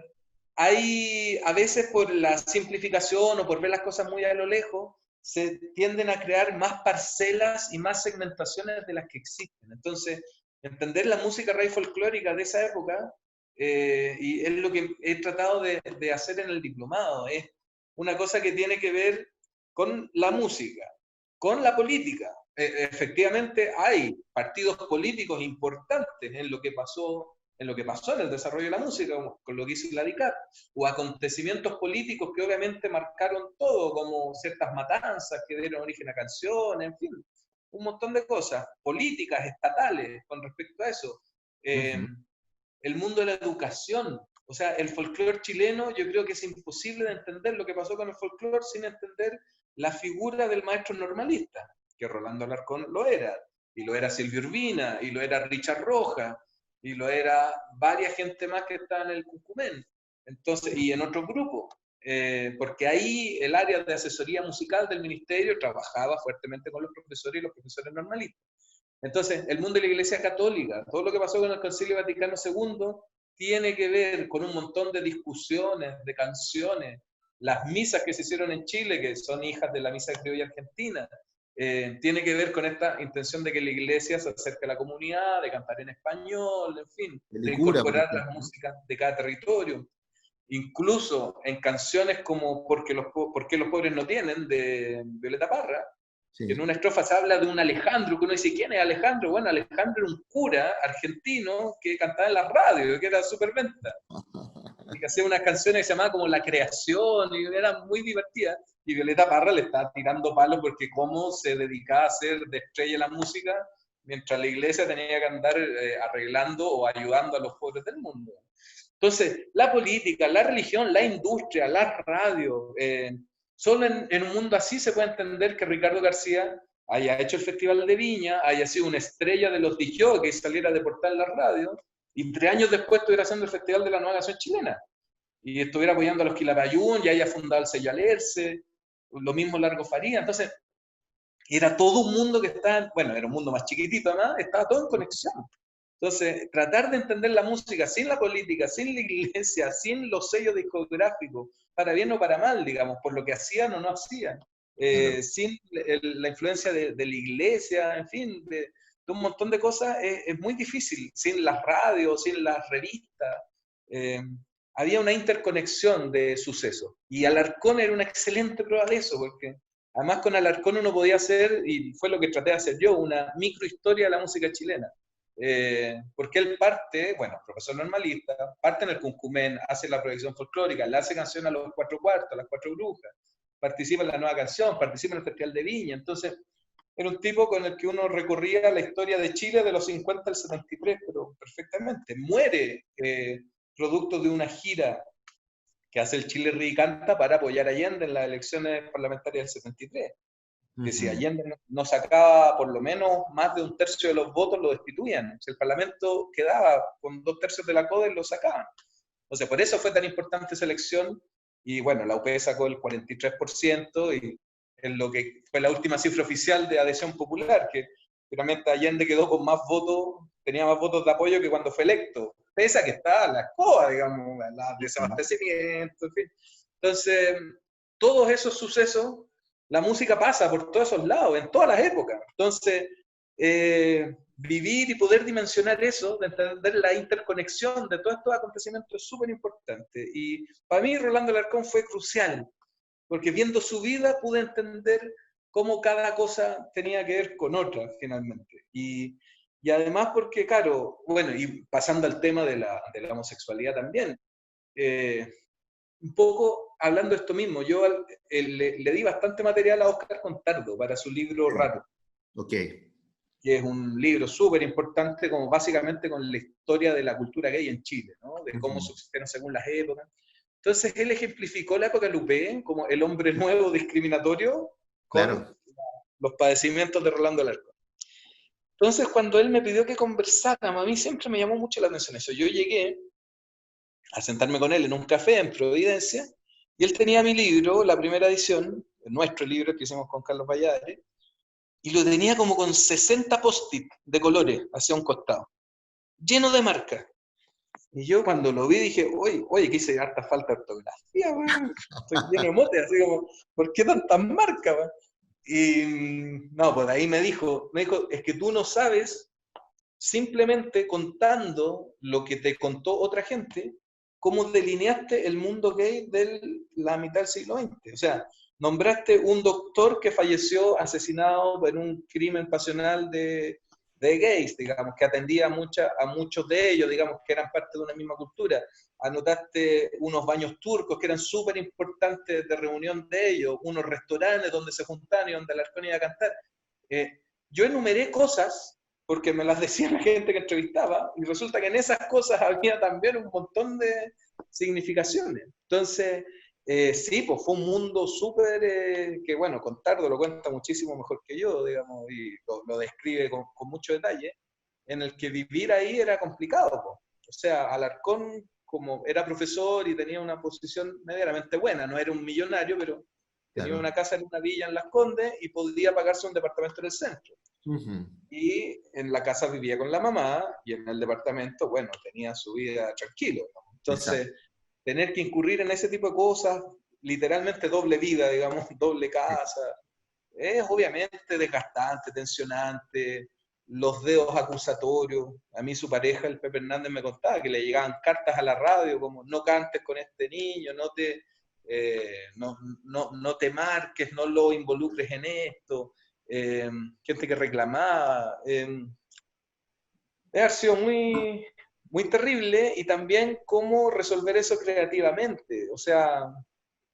hay, a veces por la simplificación o por ver las cosas muy a lo lejos, se tienden a crear más parcelas y más segmentaciones de las que existen. Entonces, entender la música raíz folclórica de esa época, y es lo que he tratado de hacer en el diplomado, es una cosa que tiene que ver con la música, con la política. Efectivamente hay partidos políticos importantes en lo que pasó en el desarrollo de la música, como con lo que hizo la DICAT, o acontecimientos políticos que obviamente marcaron todo, como ciertas matanzas que dieron origen a canciones, en fin, un montón de cosas, políticas estatales con respecto a eso. El mundo de la educación, o sea, el folclore chileno, yo creo que es imposible de entender lo que pasó con el folclore sin entender la figura del maestro normalista, que Rolando Alarcón lo era, y lo era Silvio Urbina, y lo era Richard Rojas, y lo era varias gente más que está en el Cucumén, entonces, y en otros grupos, porque ahí el área de asesoría musical del ministerio trabajaba fuertemente con los profesores y los profesores normalistas. Entonces, el mundo de la Iglesia Católica, todo lo que pasó con el Concilio Vaticano II, tiene que ver con un montón de discusiones, de canciones, las misas que se hicieron en Chile, que son hijas de la misa criolla argentina, tiene que ver con esta intención de que la Iglesia se acerque a la comunidad, de cantar en español, en fin, de incorporar las músicas de cada territorio. Incluso en canciones como ¿Por qué los pobres no tienen?, de Violeta Parra, sí. En una estrofa se habla de un Alejandro, que uno dice, ¿quién es Alejandro? Bueno, Alejandro era un cura argentino que cantaba en la radio, que era superventa. Y que hacía unas canciones que se llamaban como La Creación, y era muy divertida. Y Violeta Parra le estaba tirando palos porque cómo se dedicaba a hacer de estrella la música, mientras la iglesia tenía que andar arreglando o ayudando a los pobres del mundo. Entonces, la política, la religión, la industria, la radio, solo en un mundo así se puede entender que Ricardo García haya hecho el Festival de Viña, haya sido una estrella de los DJ, que saliera de portar en la radio, y 3 años después estuviera haciendo el Festival de la Nueva Canción Chilena, y estuviera apoyando a los Quilapayún, y haya fundado el sello Alerce, lo mismo Largo Faría. Entonces, era todo un mundo que estaba, bueno, era un mundo más chiquitito, ¿no? Estaba todo en conexión. Entonces, tratar de entender la música sin la política, sin la iglesia, sin los sellos discográficos, para bien o para mal, digamos, por lo que hacían o no hacían, sin la influencia de la iglesia, en fin, de un montón de cosas, es muy difícil. Sin las radios, sin las revistas, había una interconexión de sucesos. Y Alarcón era una excelente prueba de eso, porque además con Alarcón uno podía hacer, y fue lo que traté de hacer yo, una microhistoria de la música chilena. Porque él parte, bueno, profesor normalista, parte en el Cuncumén, hace la proyección folclórica, le hace canción a los 4 cuartos, a las 4 brujas, participa en la nueva canción, participa en el Festival de Viña. Entonces, era un tipo con el que uno recorría la historia de Chile de los 50 al 73, pero perfectamente. Muere producto de una gira que hace el Chile Ríe y Canta para apoyar a Allende en las elecciones parlamentarias del 73. Que si Allende no sacaba por lo menos más de 1/3 de los votos, lo destituían. Si el Parlamento quedaba con 2/3 de la CODE, lo sacaban. Entonces, por eso fue tan importante esa elección. Y bueno, la UP sacó el 43%, y en lo que fue la última cifra oficial de adhesión popular, que finalmente Allende quedó con más votos, tenía más votos de apoyo que cuando fue electo. Pese a que está la escoba, digamos, la desabastecimiento, en fin. Entonces, todos esos sucesos, la música pasa por todos esos lados, en todas las épocas. Entonces, vivir y poder dimensionar eso, de entender la interconexión de todos estos acontecimientos es súper importante. Y para mí Rolando Alarcón fue crucial, porque viendo su vida pude entender cómo cada cosa tenía que ver con otra, finalmente. Y además porque, claro, bueno, y pasando al tema de la homosexualidad también, un poco hablando de esto mismo, yo le di bastante material a Óscar Contardo para su libro Raro. Ok. Que es un libro súper importante, como básicamente con la historia de la cultura gay en Chile, ¿no? De cómo subsistieron según las épocas. Entonces él ejemplificó la época Lupe como el hombre nuevo discriminatorio con los padecimientos de Rolando Alarcón. Entonces, cuando él me pidió que conversáramos, a mí siempre me llamó mucho la atención eso. Yo llegué a sentarme con él en un café en Providencia, y él tenía mi libro, la primera edición, nuestro libro que hicimos con Carlos Valladares, y lo tenía como con 60 post-it de colores hacia un costado, lleno de marcas. Y yo cuando lo vi dije, oye, que hice harta falta de ortografía, weón. Estoy lleno de motes, así como, ¿por qué tantas marcas, weón? Y no, pues ahí me dijo, es que tú no sabes, simplemente contando lo que te contó otra gente, cómo delineaste el mundo gay de la mitad del siglo XX. O sea, nombraste un doctor que falleció asesinado en un crimen pasional de gays, digamos, que atendía a muchos de ellos, digamos, que eran parte de una misma cultura. Anotaste unos baños turcos que eran súper importantes de reunión de ellos, unos restaurantes donde se juntaban y donde Alarcón iba a cantar. Yo enumeré cosas porque me las decía la gente que entrevistaba, y resulta que en esas cosas había también un montón de significaciones. Entonces, sí, pues fue un mundo súper, que bueno, Contardo lo cuenta muchísimo mejor que yo, digamos, y lo describe con mucho detalle, en el que vivir ahí era complicado, pues. O sea, Alarcón, como era profesor y tenía una posición medianamente buena, no era un millonario, pero tenía una casa en una villa en Las Condes y podía pagarse un departamento en el centro. Y en la casa vivía con la mamá, y en el departamento, bueno, tenía su vida tranquilo, ¿no? Entonces, tener que incurrir en ese tipo de cosas, literalmente doble vida, digamos, doble casa, es obviamente desgastante, tensionante, los dedos acusatorios. A mí su pareja, el Pepe Hernández, me contaba que le llegaban cartas a la radio como, no cantes con este niño, no te marques, no lo involucres en esto. Gente que reclamaba. Ha sido muy, muy terrible, y también cómo resolver eso creativamente. O sea,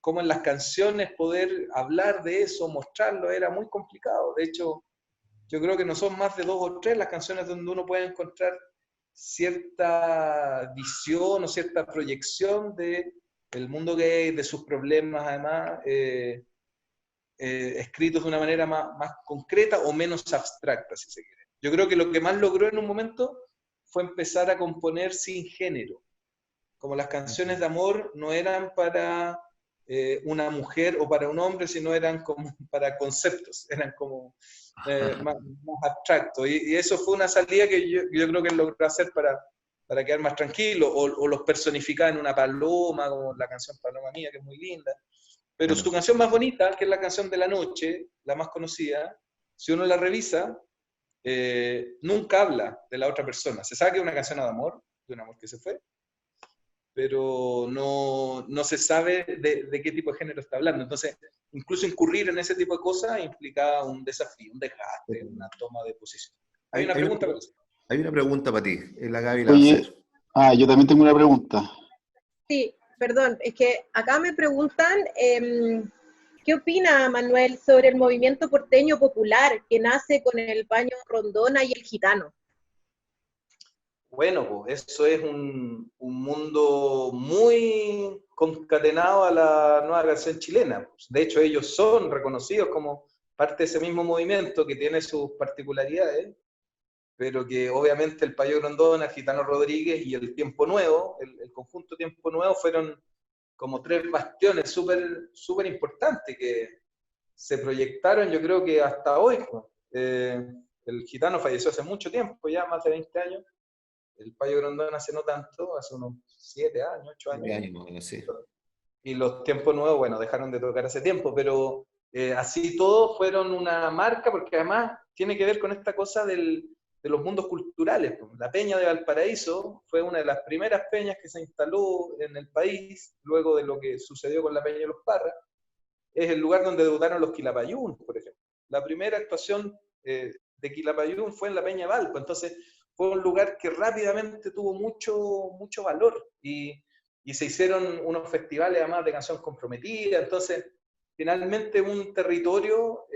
cómo en las canciones poder hablar de eso, mostrarlo, era muy complicado. De hecho, yo creo que no son más de 2 o 3 las canciones donde uno puede encontrar cierta visión o cierta proyección del mundo gay, de sus problemas, además, escritos de una manera más concreta o menos abstracta, si se quiere. Yo creo que lo que más logró en un momento fue empezar a componer sin género. Como las canciones de amor no eran para una mujer o para un hombre, sino eran como para conceptos, eran como más abstractos. Y eso fue una salida que yo creo que él logró hacer para quedar más tranquilo, o los personificaba en una paloma, como la canción Paloma Mía, que es muy linda. Pero su canción más bonita, que es la canción de la noche, la más conocida, si uno la revisa, nunca habla de la otra persona. Se sabe que es una canción de amor que se fue, pero no se sabe de qué tipo de género está hablando. Entonces, incluso incurrir en ese tipo de cosas implicaba un desafío, un desgaste, una toma de posición. Hay una pregunta para usted. Hay una pregunta para ti, la Gaby la va a hacer. Yo también tengo una pregunta. Sí, perdón, es que acá me preguntan, ¿qué opina Manuel sobre el movimiento porteño popular que nace con el paño Rondona y el gitano? Bueno, pues eso es un mundo muy concatenado a la nueva canción chilena. De hecho, ellos son reconocidos como parte de ese mismo movimiento que tiene sus particularidades, pero que obviamente el Payo Grondona, el Gitano Rodríguez y el Tiempo Nuevo, el conjunto Tiempo Nuevo, fueron como 3 bastiones súper importantes que se proyectaron, yo creo que hasta hoy. El Gitano falleció hace mucho tiempo, ya más de 20 años. El Payo Grondona hace no tanto, hace unos 7 años, 8 años. Sí. Y los Tiempos Nuevos, bueno, dejaron de tocar hace tiempo, pero así todos fueron una marca, porque además tiene que ver con esta cosa de los mundos culturales. La Peña de Valparaíso fue una de las primeras peñas que se instaló en el país, luego de lo que sucedió con la Peña de los Parras. Es el lugar donde debutaron los Quilapayún, por ejemplo. La primera actuación de Quilapayún fue en la Peña de Valpo, entonces fue un lugar que rápidamente tuvo mucho valor, y se hicieron unos festivales además de canción comprometida. Entonces finalmente un territorio,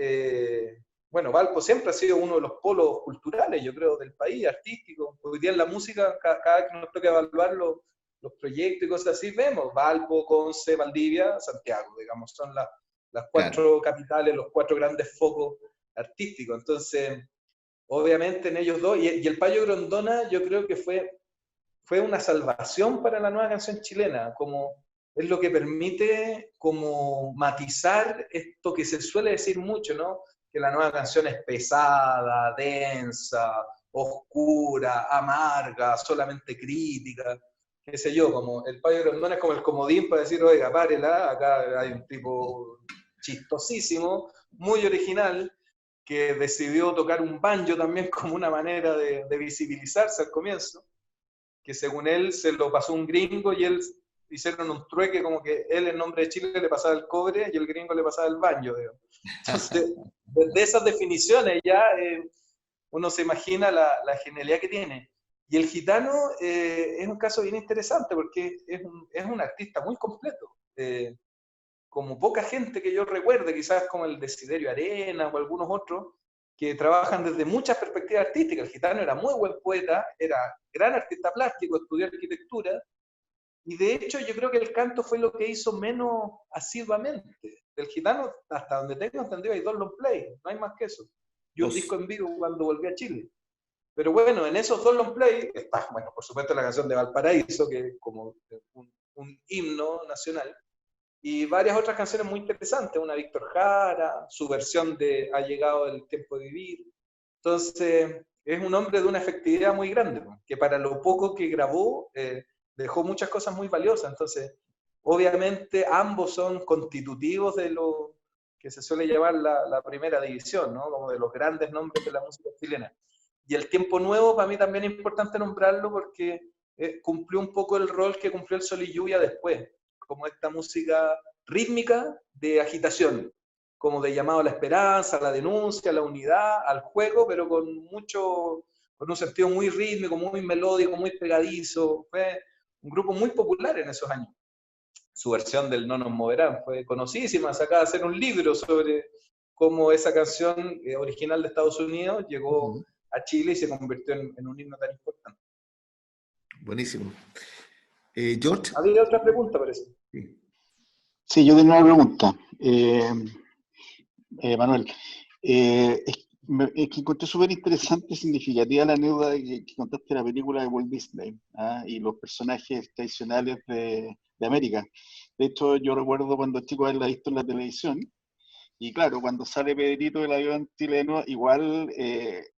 bueno, Valpo siempre ha sido uno de los polos culturales, yo creo, del país, artístico. Hoy día en la música, cada vez que nos toca evaluar los proyectos y cosas así, vemos Valpo, Conce, Valdivia, Santiago, digamos, son las 4 capitales, los 4 grandes focos artístico. Entonces, obviamente en ellos dos, y el Payo Grondona yo creo que fue una salvación para la nueva canción chilena, como es lo que permite como matizar esto que se suele decir mucho, ¿no? Que la nueva canción es pesada, densa, oscura, amarga, solamente crítica, qué sé yo, como el Payo Grondona es como el comodín para decir, oiga, párela, acá hay un tipo chistosísimo, muy original, que decidió tocar un banjo también como una manera de visibilizarse al comienzo, que según él se lo pasó un gringo y él hicieron un trueque como que él en nombre de Chile le pasaba el cobre y el gringo le pasaba el banjo. Digo. Entonces, desde esas definiciones ya uno se imagina la genialidad que tiene. Y el gitano es un caso bien interesante porque es un artista muy completo. Como poca gente que yo recuerde, quizás como el Desiderio Arenas o algunos otros, que trabajan desde muchas perspectivas artísticas. El gitano era muy buen poeta, era gran artista plástico, estudió arquitectura, y de hecho yo creo que el canto fue lo que hizo menos asiduamente. Del gitano, hasta donde tengo entendido, hay 2 long play, no hay más que eso. Y un disco en vivo cuando volví a Chile. Pero bueno, en esos 2 long play está, bueno, por supuesto la canción de Valparaíso, que es como un himno nacional, y varias otras canciones muy interesantes, una Víctor Jara, su versión de Ha llegado el tiempo de vivir. Entonces, es un hombre de una efectividad muy grande, que para lo poco que grabó, dejó muchas cosas muy valiosas. Entonces, obviamente, ambos son constitutivos de lo que se suele llamar la primera división, ¿no? Como de los grandes nombres de la música chilena. Y el Tiempo Nuevo, para mí también es importante nombrarlo porque cumplió un poco el rol que cumplió el Sol y Lluvia después, como esta música rítmica de agitación, como de llamado a la esperanza, a la denuncia, a la unidad, al juego, pero con un sentido muy rítmico, muy melódico, muy pegadizo. Fue un grupo muy popular en esos años. Su versión del No nos moverán fue conocidísima, se acaba de hacer un libro sobre cómo esa canción original de Estados Unidos llegó a Chile y se convirtió en un himno tan importante. Buenísimo. George. Había otra pregunta, parece. Sí, yo tengo una pregunta. Manuel, es que encontré súper interesante y significativa la anécdota que contaste de la película de Walt Disney, y los personajes tradicionales de América. De hecho, yo recuerdo cuando chico haberla visto en la televisión, y claro, cuando sale Pedrito del avión chileno, igual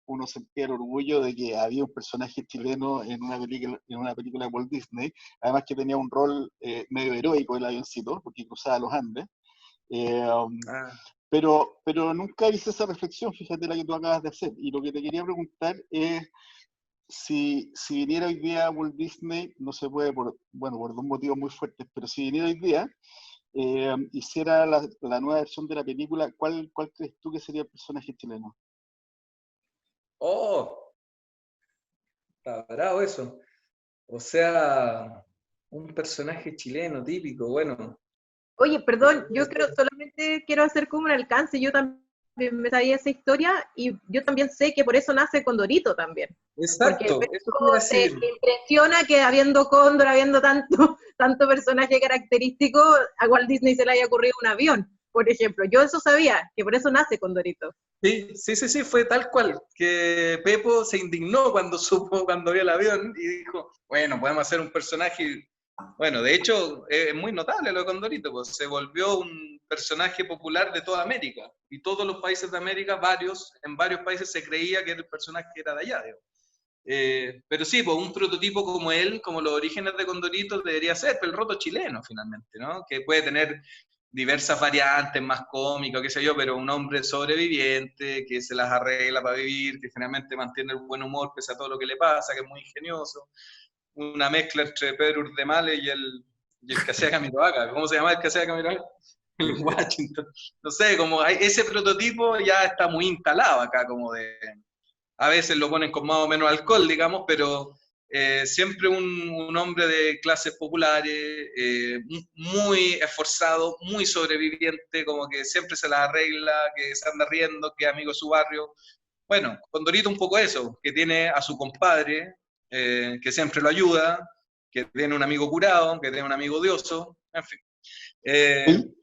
uno sentía el orgullo de que había un personaje chileno en una película de Walt Disney, además que tenía un rol medio heroico el avioncito, porque cruzaba los Andes. Pero nunca hice esa reflexión, fíjate la que tú acabas de hacer. Y lo que te quería preguntar es si viniera hoy día Walt Disney, no se puede por 2 motivos muy fuertes, pero si viniera hoy día, hiciera la nueva versión de la película, ¿cuál crees tú que sería el personaje chileno? Oh, está bravo eso. O sea, un personaje chileno típico, bueno. Oye, perdón, yo solamente quiero hacer como un alcance, yo también me sabía esa historia y yo también sé que por eso nace Condorito también. Exacto, porque eso te iba a decir. te impresiona que habiendo cóndor, habiendo tanto personaje característico, a Walt Disney se le haya ocurrido un avión, por ejemplo. Yo eso sabía, que por eso nace Condorito. Sí, fue tal cual, que Pepo se indignó cuando vio el avión y dijo, bueno, podemos hacer un personaje. Bueno, de hecho, es muy notable lo de Condorito, pues se volvió un personaje popular de toda América, y todos los países de América, en varios países se creía que el personaje era de allá, pero sí, pues un prototipo como él, como los orígenes de Condorito, debería ser el roto chileno, finalmente, ¿no? Que puede tener diversas variantes más cómicas, qué sé yo, pero un hombre sobreviviente, que se las arregla para vivir, que finalmente mantiene el buen humor pese a todo lo que le pasa, que es muy ingenioso. Una mezcla entre Pedro Urdemales y el que hacía Camiroaga. ¿Cómo se llama el que hacía Camiroaga? El Washington. No sé, como ese prototipo ya está muy instalado acá, como de... A veces lo ponen con más o menos alcohol, digamos, pero siempre un hombre de clases populares, muy esforzado, muy sobreviviente, como que siempre se las arregla, que se anda riendo, que es amigo de su barrio. Bueno, Condorito un poco eso, que tiene a su compadre, que siempre lo ayuda, que tiene un amigo curado, que tiene un amigo odioso, en fin.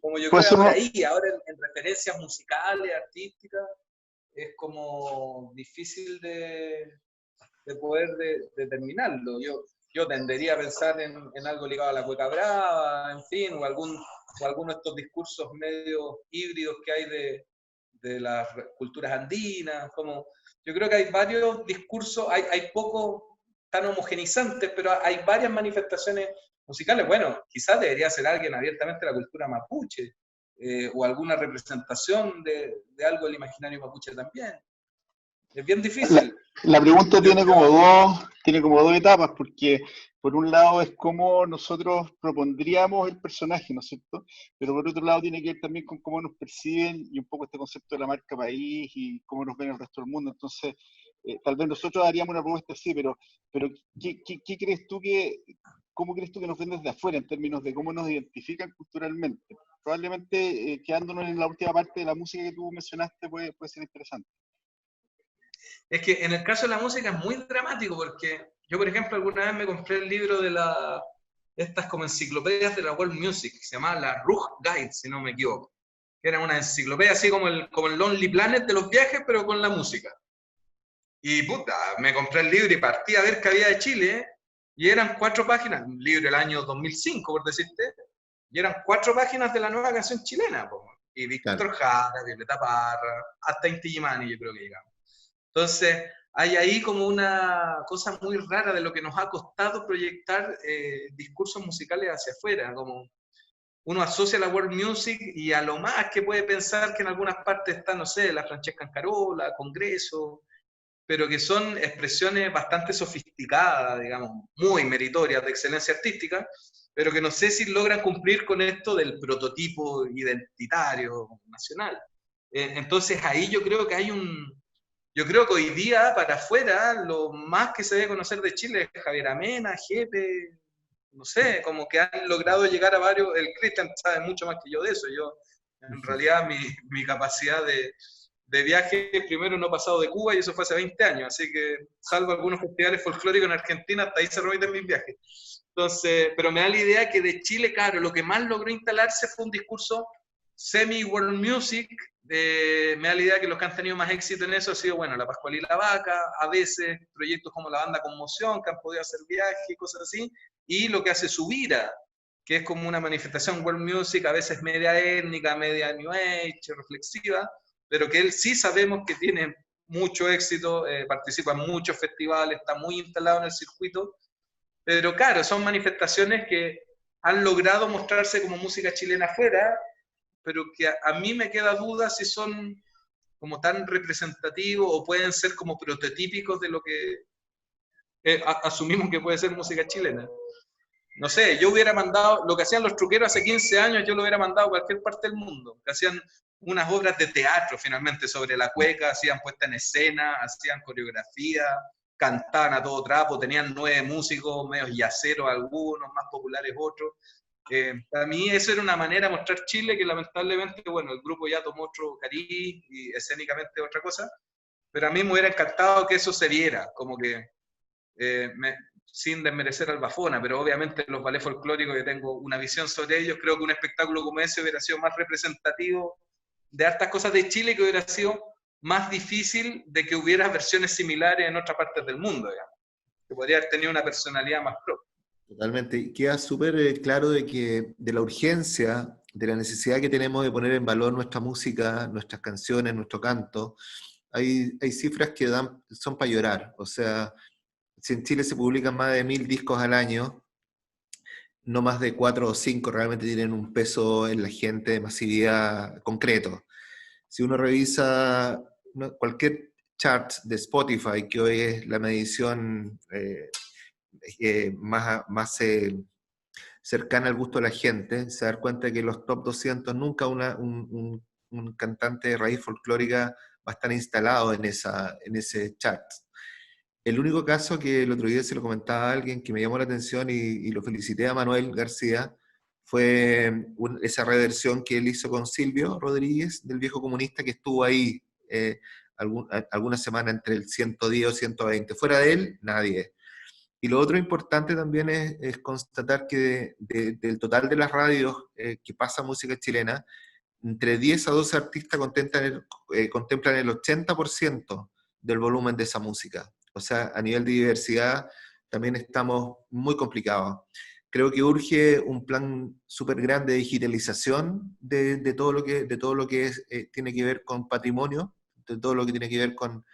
Como yo creo que ahora en referencias musicales, artísticas, es como difícil de poder determinarlo. Yo tendería a pensar en algo ligado a la cueca brava, en fin, o alguno de estos discursos medio híbridos que hay de las culturas andinas. Yo creo que hay varios discursos, hay pocos tan homogenizantes, pero hay varias manifestaciones musicales. Bueno, quizás debería ser alguien abiertamente de la cultura mapuche, o alguna representación de algo del imaginario mapuche también. Es bien difícil. La pregunta tiene como dos etapas, porque por un lado es cómo nosotros propondríamos el personaje, ¿no es cierto? Pero por otro lado tiene que ver también con cómo nos perciben y un poco este concepto de la marca país y cómo nos ven el resto del mundo. Entonces, tal vez nosotros haríamos una propuesta así, pero ¿qué crees tú cómo crees tú que nos ven desde afuera en términos de cómo nos identifican culturalmente? Probablemente quedándonos en la última parte de la música que tú mencionaste puede ser interesante. Es que en el caso de la música es muy dramático, porque yo, por ejemplo, alguna vez me compré el libro de estas como enciclopedias de la World Music, que se llamaba la Rug Guide, si no me equivoco, que era una enciclopedia así como el Lonely Planet de los viajes, pero con la música. Y puta, me compré el libro y partí a ver qué había de Chile, y eran 4 páginas, un libro del año 2005, por decirte, y eran 4 páginas de la nueva canción chilena, po. Y Víctor Jara, Violeta Parra, hasta Inti Illimani, yo creo que llegamos. Entonces, hay ahí como una cosa muy rara de lo que nos ha costado proyectar discursos musicales hacia afuera, como uno asocia la world music y a lo más que puede pensar que en algunas partes está, no sé, la Francesca Ancarola, Congreso, pero que son expresiones bastante sofisticadas, digamos, muy meritorias de excelencia artística, pero que no sé si logran cumplir con esto del prototipo identitario nacional. Entonces ahí yo creo que yo creo que hoy día, para afuera, lo más que se debe conocer de Chile es Javier Amena, Jepe, no sé, como que han logrado llegar a varios. El Cristian sabe mucho más que yo de eso. Yo, en realidad, mi capacidad de viaje primero no he pasado de Cuba y eso fue hace 20 años. Así que, salvo algunos festivales folclóricos en Argentina, hasta ahí se remiten mis viajes. Entonces, pero me da la idea que de Chile, claro, lo que más logró instalarse fue un discurso semi-world music. Me da la idea que los que han tenido más éxito en eso ha sido, bueno, la Pascual y la Vaca, a veces proyectos como la Banda Conmoción, que han podido hacer viajes y cosas así, y lo que hace Subira, que es como una manifestación world music, a veces media étnica, media new age, reflexiva, pero que él sí sabemos que tiene mucho éxito, participa en muchos festivales, está muy instalado en el circuito, pero claro, son manifestaciones que han logrado mostrarse como música chilena afuera, pero que a mí me queda duda si son como tan representativos o pueden ser como prototípicos de lo que asumimos que puede ser música chilena. No sé, yo hubiera mandado, lo que hacían los truqueros hace 15 años, yo lo hubiera mandado a cualquier parte del mundo, que hacían unas obras de teatro finalmente sobre la cueca, hacían puesta en escena, hacían coreografía, cantaban a todo trapo, tenían 9 músicos, medios yaceros algunos, más populares otros. Para mí eso era una manera de mostrar Chile que lamentablemente, bueno, el grupo ya tomó otro cariz y escénicamente otra cosa, pero a mí me hubiera encantado que eso se viera, como que sin desmerecer al Bafona, pero obviamente los ballets folclóricos, que tengo una visión sobre ellos, creo que un espectáculo como ese hubiera sido más representativo de hartas cosas de Chile, que hubiera sido más difícil de que hubiera versiones similares en otras partes del mundo, digamos, que podría haber tenido una personalidad más propia. Totalmente. Queda súper claro de la urgencia, de la necesidad que tenemos de poner en valor nuestra música, nuestras canciones, nuestro canto. Hay cifras que son para llorar. O sea, si en Chile se publican más de 1000 discos al año, no más de 4 o 5 realmente tienen un peso en la gente de masividad concreto. Si uno revisa cualquier chart de Spotify, que hoy es la medición más cercana al gusto de la gente, se da cuenta que los top 200 nunca un cantante de raíz folclórica va a estar instalado en ese chart. El único caso que el otro día se lo comentaba a alguien que me llamó la atención y lo felicité a Manuel García, fue esa reversión que él hizo con Silvio Rodríguez, del Viejo Comunista, que estuvo ahí alguna semana entre el 110 o 120. Fuera de él, nadie. Y lo otro importante también es constatar que del total de las radios que pasa música chilena, entre 10 a 12 artistas contemplan el 80% del volumen de esa música. O sea, a nivel de diversidad también estamos muy complicados. Creo que urge un plan súper grande de digitalización de todo lo que tiene que ver con patrimonio, de todo lo que tiene que ver con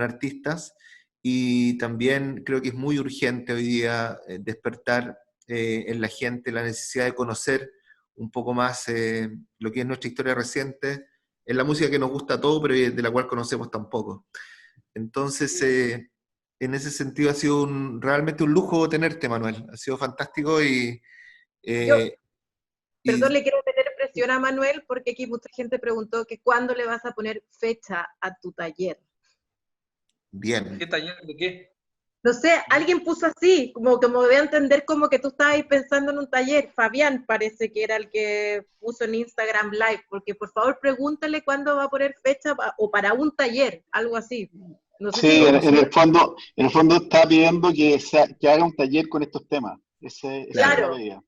artistas, y también creo que es muy urgente hoy día despertar en la gente la necesidad de conocer un poco más lo que es nuestra historia reciente, en la música que nos gusta a todos, pero de la cual conocemos tan poco. Entonces, en ese sentido ha sido realmente un lujo tenerte, Manuel. Ha sido fantástico Yo, y perdón, le quiero meter presión a Manuel porque aquí mucha gente preguntó que cuándo le vas a poner fecha a tu taller. bien. ¿Qué taller de qué? No sé, alguien puso así, como que me voy a entender como que tú estabas ahí pensando en un taller. Fabián parece que era el que puso en Instagram Live, porque por favor pregúntale cuándo va a poner fecha o para un taller, algo así. No sé Sí, si en el fondo está pidiendo que haga un taller con estos temas. Esa es la claro. medida.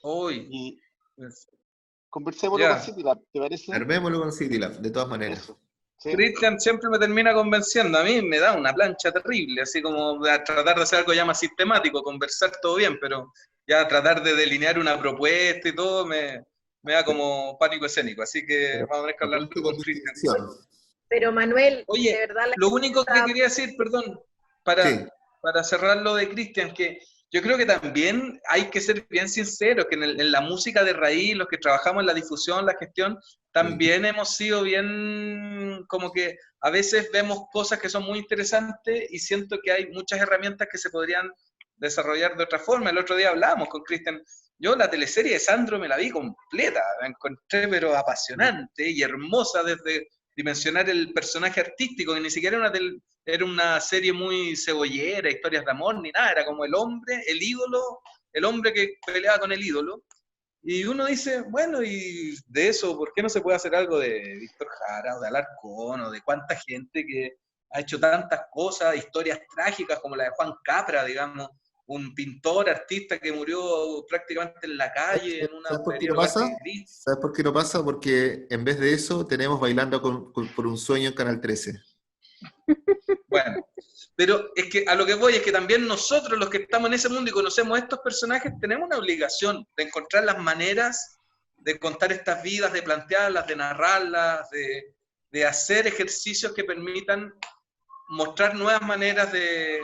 Uy, Y pues, conversémoslo con ya. CityLab, ¿te parece? Armémoslo con CityLab, de todas maneras. Eso. ¿Sí? Cristian siempre me termina convenciendo. A mí me da una plancha terrible, así como a tratar de hacer algo ya más sistemático, conversar todo bien, pero ya tratar de delinear una propuesta y todo me da como pánico escénico. Así que Pero vamos a tener que hablar propuesta con con Cristian. distinción. Pero Manuel, de Oye, verdad la lo gente único que está... quería decir, perdón, Sí, para cerrar lo de Cristian, que yo creo que también hay que ser bien sinceros, que en la música de raíz, los que trabajamos en la difusión, la gestión, también hemos sido bien, como que a veces vemos cosas que son muy interesantes y siento que hay muchas herramientas que se podrían desarrollar de otra forma. El otro día hablábamos con Cristian, yo la teleserie de Sandro me la vi completa, la encontré pero apasionante y hermosa desde dimensionar el personaje artístico, que ni siquiera era una serie muy cebollera, historias de amor, ni nada, era como el hombre, el ídolo, el hombre que peleaba con el ídolo. Y uno dice, bueno, y de eso, ¿por qué no se puede hacer algo de Víctor Jara o de Alarcón o de cuánta gente que ha hecho tantas cosas, historias trágicas como la de Juan Capra, digamos, un pintor, artista que murió prácticamente en la calle en un ¿sabes por qué no periodo pasa? casi gris? ¿Sabes por qué no pasa? Porque en vez de eso tenemos Bailando por un sueño en Canal 13. Bueno, pero es que a lo que voy es que también nosotros, los que estamos en ese mundo y conocemos a estos personajes, tenemos una obligación de encontrar las maneras de contar estas vidas, de plantearlas, de narrarlas, de hacer ejercicios que permitan mostrar nuevas maneras de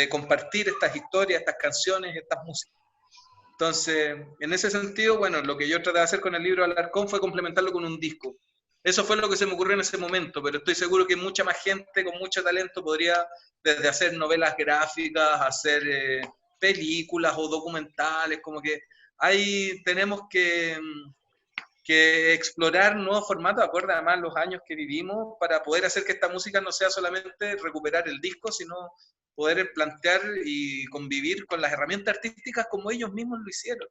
compartir estas historias, estas canciones, estas músicas. Entonces, en ese sentido, bueno, lo que yo traté de hacer con el libro Alarcón fue complementarlo con un disco. Eso fue lo que se me ocurrió en ese momento, pero estoy seguro que mucha más gente con mucho talento podría, desde hacer novelas gráficas, hacer películas o documentales, como que ahí tenemos que explorar nuevos formatos, acorde además los años que vivimos, para poder hacer que esta música no sea solamente recuperar el disco, sino poder plantear y convivir con las herramientas artísticas como ellos mismos lo hicieron.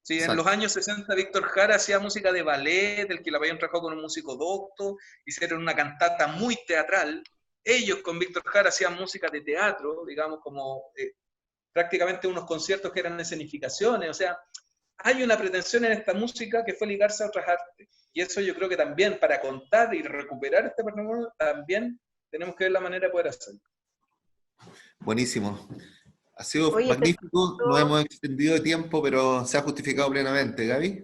Sí, en los Exacto. años 60 Víctor Jara hacía música de ballet, del que la habían trabajado con un músico docto, hicieron una cantata muy teatral. Ellos con Víctor Jara hacían música de teatro, digamos, como prácticamente unos conciertos que eran escenificaciones. O sea, hay una pretensión en esta música que fue ligarse a otras artes. Y eso yo creo que también, para contar y recuperar este patrimonio, también tenemos que ver la manera de poder hacerlo. Buenísimo. Ha sido Oye, magnífico, nos hemos extendido de tiempo, pero se ha justificado plenamente, Gaby.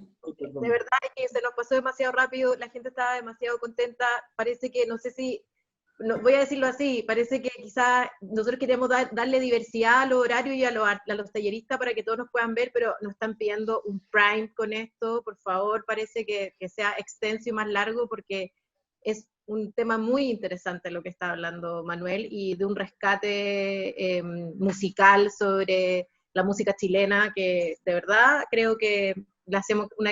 de verdad que se nos pasó demasiado rápido, la gente estaba demasiado contenta, parece que, no sé si, no, voy a decirlo así, parece que quizás nosotros queremos darle diversidad a los horarios y a los talleristas para que todos nos puedan ver, pero nos están pidiendo un prime con esto, por favor, parece que sea extenso y más largo porque es un tema muy interesante lo que está hablando Manuel y de un rescate musical sobre la música chilena que de verdad creo que le hacemos una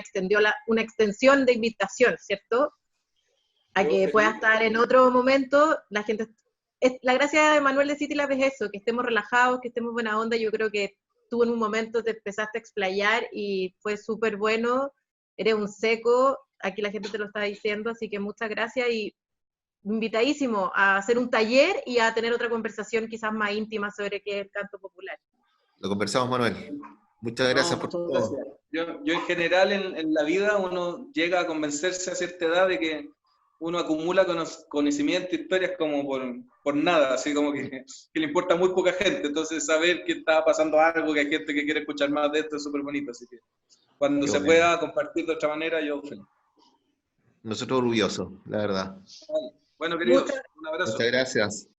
extensión de invitación, ¿cierto? A que pueda estar en otro momento, la gente... la gracia de Manuel de CityLab es eso, que estemos relajados, que estemos buena onda. Yo creo que tú en un momento te empezaste a explayar y fue súper bueno, eres un seco, aquí la gente te lo está diciendo, así que muchas gracias y invitadísimo a hacer un taller y a tener otra conversación quizás más íntima sobre qué es el canto popular. Lo conversamos, Manuel. Muchas No, gracias por muchas todo. gracias. Yo en general en la vida uno llega a convencerse a cierta edad de que uno acumula conocimiento, historias como por nada, así como que le importa a muy poca gente. Entonces saber que está pasando algo, que hay gente que quiere escuchar más de esto es súper bonito. Así que cuando Qué se bueno. pueda compartir de otra manera, yo feliz. Nosotros orgullosos, la verdad. Vale. Bueno, Muchas queridos, un abrazo. Muchas gracias.